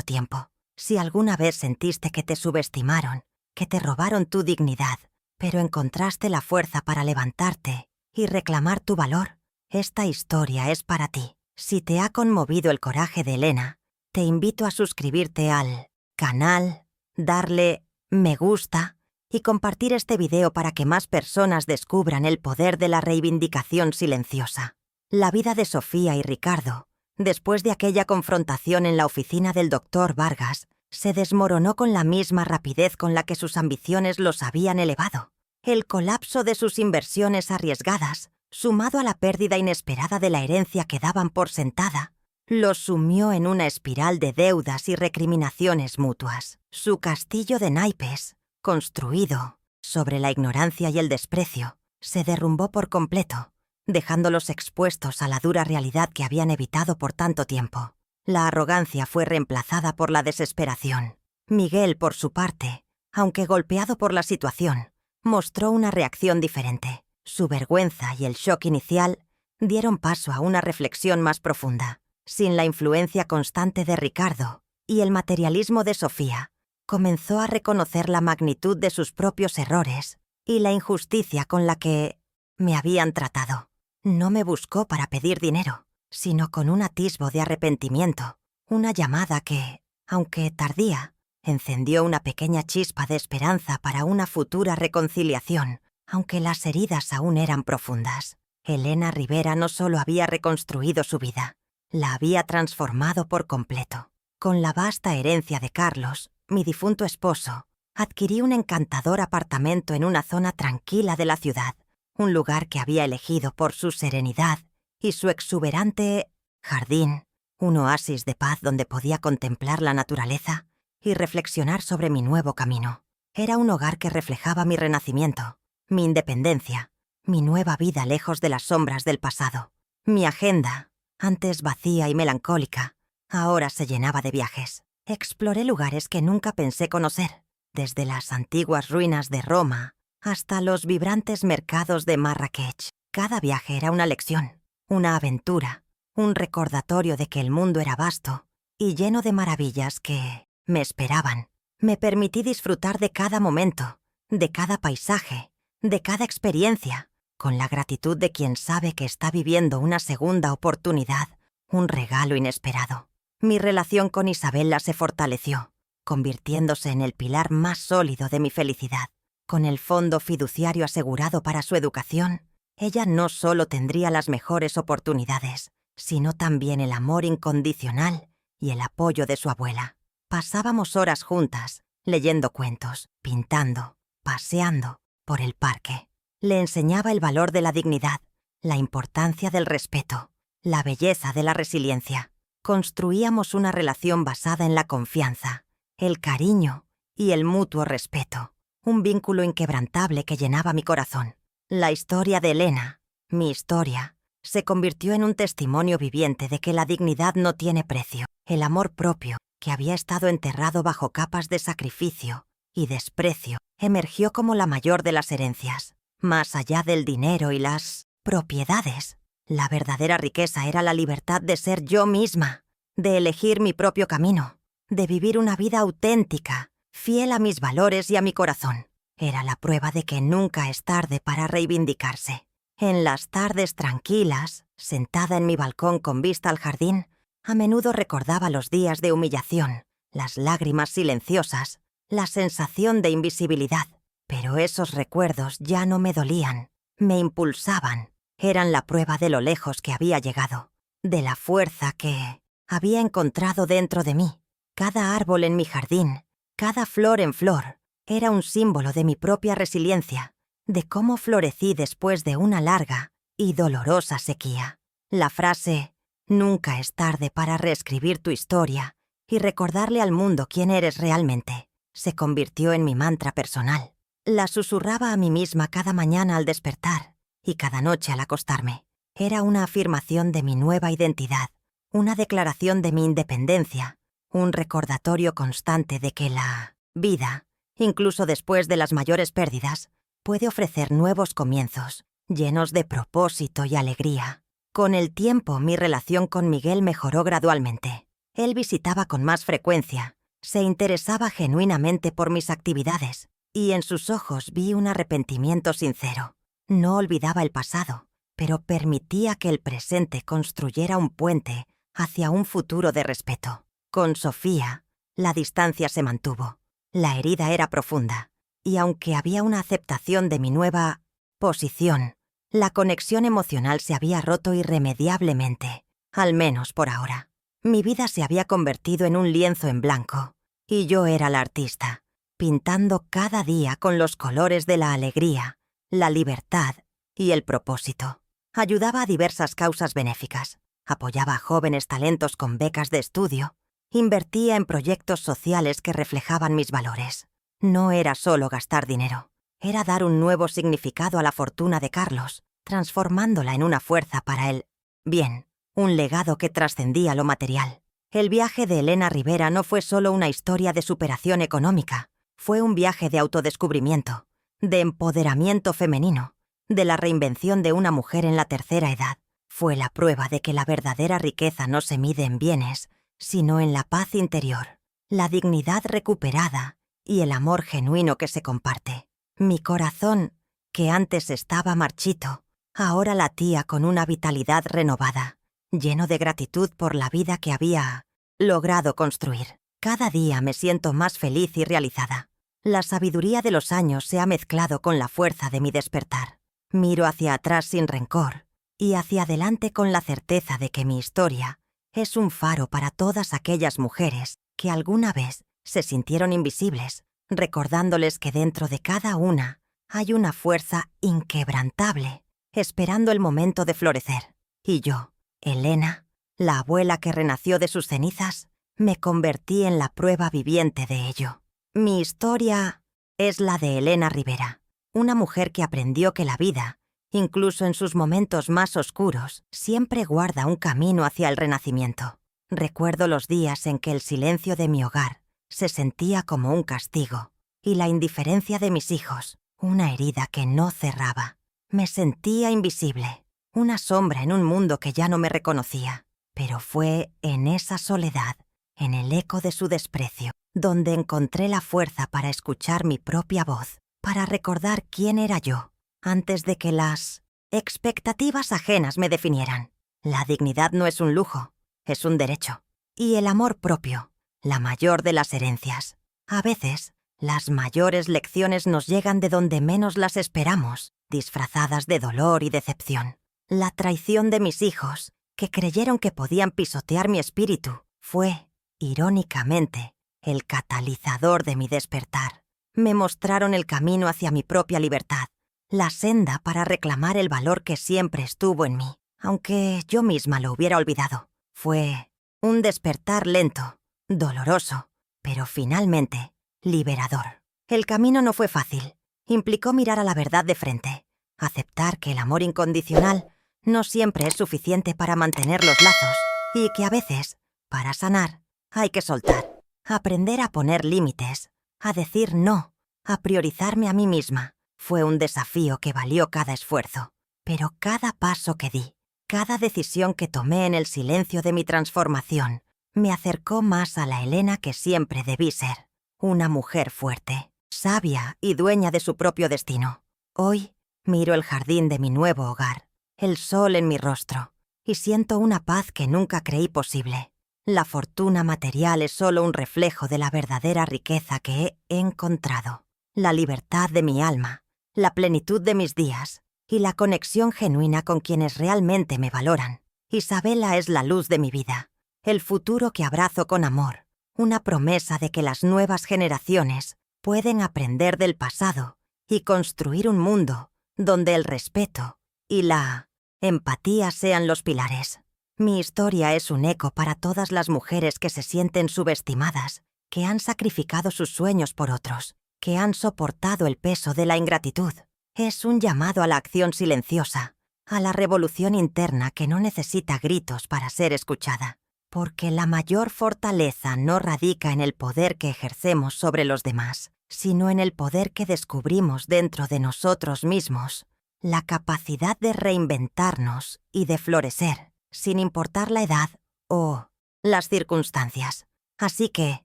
tiempo. Si alguna vez sentiste que te subestimaron, que te robaron tu dignidad, pero encontraste la fuerza para levantarte y reclamar tu valor, esta historia es para ti. Si te ha conmovido el coraje de Elena, te invito a suscribirte al canal, darle me gusta y compartir este video para que más personas descubran el poder de la reivindicación silenciosa. La vida de Sofía y Ricardo, después de aquella confrontación en la oficina del doctor Vargas, se desmoronó con la misma rapidez con la que sus ambiciones los habían elevado. El colapso de sus inversiones arriesgadas, sumado a la pérdida inesperada de la herencia que daban por sentada, los sumió en una espiral de deudas y recriminaciones mutuas. Su castillo de naipes, construido sobre la ignorancia y el desprecio, se derrumbó por completo, dejándolos expuestos a la dura realidad que habían evitado por tanto tiempo. La arrogancia fue reemplazada por la desesperación. Miguel, por su parte, aunque golpeado por la situación, mostró una reacción diferente. Su vergüenza y el shock inicial dieron paso a una reflexión más profunda. Sin la influencia constante de Ricardo y el materialismo de Sofía, comenzó a reconocer la magnitud de sus propios errores y la injusticia con la que me habían tratado. No me buscó para pedir dinero, sino con un atisbo de arrepentimiento, una llamada que, aunque tardía, encendió una pequeña chispa de esperanza para una futura reconciliación, aunque las heridas aún eran profundas. Elena Rivera no solo había reconstruido su vida, la había transformado por completo. Con la vasta herencia de Carlos, mi difunto esposo, adquirí un encantador apartamento en una zona tranquila de la ciudad, un lugar que había elegido por su serenidad y su exuberante jardín, un oasis de paz donde podía contemplar la naturaleza y reflexionar sobre mi nuevo camino. Era un hogar que reflejaba mi renacimiento, mi independencia, mi nueva vida lejos de las sombras del pasado. Mi agenda, antes vacía y melancólica, ahora se llenaba de viajes. Exploré lugares que nunca pensé conocer, desde las antiguas ruinas de Roma hasta los vibrantes mercados de Marrakech. Cada viaje era una lección, una aventura, un recordatorio de que el mundo era vasto y lleno de maravillas que me esperaban. Me permití disfrutar de cada momento, de cada paisaje, de cada experiencia, con la gratitud de quien sabe que está viviendo una segunda oportunidad un regalo inesperado. Mi relación con Isabella se fortaleció, convirtiéndose en el pilar más sólido de mi felicidad. Con el fondo fiduciario asegurado para su educación, ella no solo tendría las mejores oportunidades, sino también el amor incondicional y el apoyo de su abuela. Pasábamos horas juntas, leyendo cuentos, pintando, paseando por el parque. Le enseñaba el valor de la dignidad, la importancia del respeto, la belleza de la resiliencia. Construíamos una relación basada en la confianza, el cariño y el mutuo respeto. Un vínculo inquebrantable que llenaba mi corazón. La historia de Elena, mi historia, se convirtió en un testimonio viviente de que la dignidad no tiene precio. El amor propio, que había estado enterrado bajo capas de sacrificio y desprecio, emergió como la mayor de las herencias. Más allá del dinero y las propiedades, la verdadera riqueza era la libertad de ser yo misma, de elegir mi propio camino, de vivir una vida auténtica, fiel a mis valores y a mi corazón. Era la prueba de que nunca es tarde para reivindicarse. En las tardes tranquilas, sentada en mi balcón con vista al jardín, a menudo recordaba los días de humillación, las lágrimas silenciosas, la sensación de invisibilidad. Pero esos recuerdos ya no me dolían, me impulsaban. Eran la prueba de lo lejos que había llegado, de la fuerza que había encontrado dentro de mí. Cada árbol en mi jardín, cada flor en flor, era un símbolo de mi propia resiliencia, de cómo florecí después de una larga y dolorosa sequía. La frase «Nunca es tarde para reescribir tu historia y recordarle al mundo quién eres realmente» se convirtió en mi mantra personal. La susurraba a mí misma cada mañana al despertar y cada noche al acostarme. Era una afirmación de mi nueva identidad, una declaración de mi independencia, un recordatorio constante de que la vida, incluso después de las mayores pérdidas, puede ofrecer nuevos comienzos, llenos de propósito y alegría. Con el tiempo, mi relación con Miguel mejoró gradualmente. Él visitaba con más frecuencia, se interesaba genuinamente por mis actividades, y en sus ojos vi un arrepentimiento sincero. No olvidaba el pasado, pero permitía que el presente construyera un puente hacia un futuro de respeto. Con Sofía, la distancia se mantuvo. La herida era profunda, y aunque había una aceptación de mi nueva posición, la conexión emocional se había roto irremediablemente, al menos por ahora. Mi vida se había convertido en un lienzo en blanco, y yo era la artista, pintando cada día con los colores de la alegría, la libertad y el propósito. Ayudaba a diversas causas benéficas, apoyaba a jóvenes talentos con becas de estudio, invertía en proyectos sociales que reflejaban mis valores. No era solo gastar dinero, era dar un nuevo significado a la fortuna de Carlos, transformándola en una fuerza para el bien, un legado que trascendía lo material. El viaje de Elena Rivera no fue solo una historia de superación económica, fue un viaje de autodescubrimiento, de empoderamiento femenino, de la reinvención de una mujer en la tercera edad. Fue la prueba de que la verdadera riqueza no se mide en bienes, sino en la paz interior, la dignidad recuperada y el amor genuino que se comparte. Mi corazón, que antes estaba marchito, ahora latía con una vitalidad renovada, lleno de gratitud por la vida que había logrado construir. Cada día me siento más feliz y realizada. La sabiduría de los años se ha mezclado con la fuerza de mi despertar. Miro hacia atrás sin rencor y hacia adelante con la certeza de que mi historia es un faro para todas aquellas mujeres que alguna vez se sintieron invisibles, recordándoles que dentro de cada una hay una fuerza inquebrantable, esperando el momento de florecer. Y yo, Elena, la abuela que renació de sus cenizas, me convertí en la prueba viviente de ello. Mi historia es la de Elena Rivera, una mujer que aprendió que la vida, incluso en sus momentos más oscuros, siempre guarda un camino hacia el renacimiento. Recuerdo los días en que el silencio de mi hogar se sentía como un castigo, y la indiferencia de mis hijos, una herida que no cerraba. Me sentía invisible, una sombra en un mundo que ya no me reconocía. Pero fue en esa soledad, en el eco de su desprecio, donde encontré la fuerza para escuchar mi propia voz, para recordar quién era yo, antes de que las expectativas ajenas me definieran. La dignidad no es un lujo, es un derecho. Y el amor propio, la mayor de las herencias. A veces, las mayores lecciones nos llegan de donde menos las esperamos, disfrazadas de dolor y decepción. La traición de mis hijos, que creyeron que podían pisotear mi espíritu, fue, irónicamente, el catalizador de mi despertar. Me mostraron el camino hacia mi propia libertad, la senda para reclamar el valor que siempre estuvo en mí, aunque yo misma lo hubiera olvidado. Fue un despertar lento, doloroso, pero finalmente liberador. El camino no fue fácil. Implicó mirar a la verdad de frente, aceptar que el amor incondicional no siempre es suficiente para mantener los lazos y que a veces, para sanar, hay que soltar, aprender a poner límites, a decir no, a priorizarme a mí misma. Fue un desafío que valió cada esfuerzo, pero cada paso que di, cada decisión que tomé en el silencio de mi transformación, me acercó más a la Elena que siempre debí ser, una mujer fuerte, sabia y dueña de su propio destino. Hoy miro el jardín de mi nuevo hogar, el sol en mi rostro, y siento una paz que nunca creí posible. La fortuna material es solo un reflejo de la verdadera riqueza que he encontrado. La libertad de mi alma, la plenitud de mis días y la conexión genuina con quienes realmente me valoran. Isabela es la luz de mi vida, el futuro que abrazo con amor, una promesa de que las nuevas generaciones pueden aprender del pasado y construir un mundo donde el respeto y la empatía sean los pilares. Mi historia es un eco para todas las mujeres que se sienten subestimadas, que han sacrificado sus sueños por otros, que han soportado el peso de la ingratitud. Es un llamado a la acción silenciosa, a la revolución interna que no necesita gritos para ser escuchada, porque la mayor fortaleza no radica en el poder que ejercemos sobre los demás, sino en el poder que descubrimos dentro de nosotros mismos, la capacidad de reinventarnos y de florecer, sin importar la edad o las circunstancias. Así que,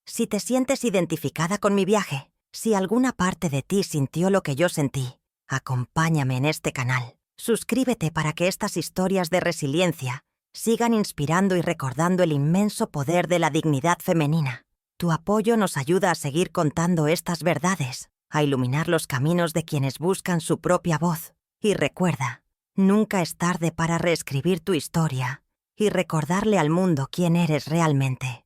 si te sientes identificada con mi viaje, si alguna parte de ti sintió lo que yo sentí, acompáñame en este canal. Suscríbete para que estas historias de resiliencia sigan inspirando y recordando el inmenso poder de la dignidad femenina. Tu apoyo nos ayuda a seguir contando estas verdades, a iluminar los caminos de quienes buscan su propia voz. Y recuerda, nunca es tarde para reescribir tu historia y recordarle al mundo quién eres realmente.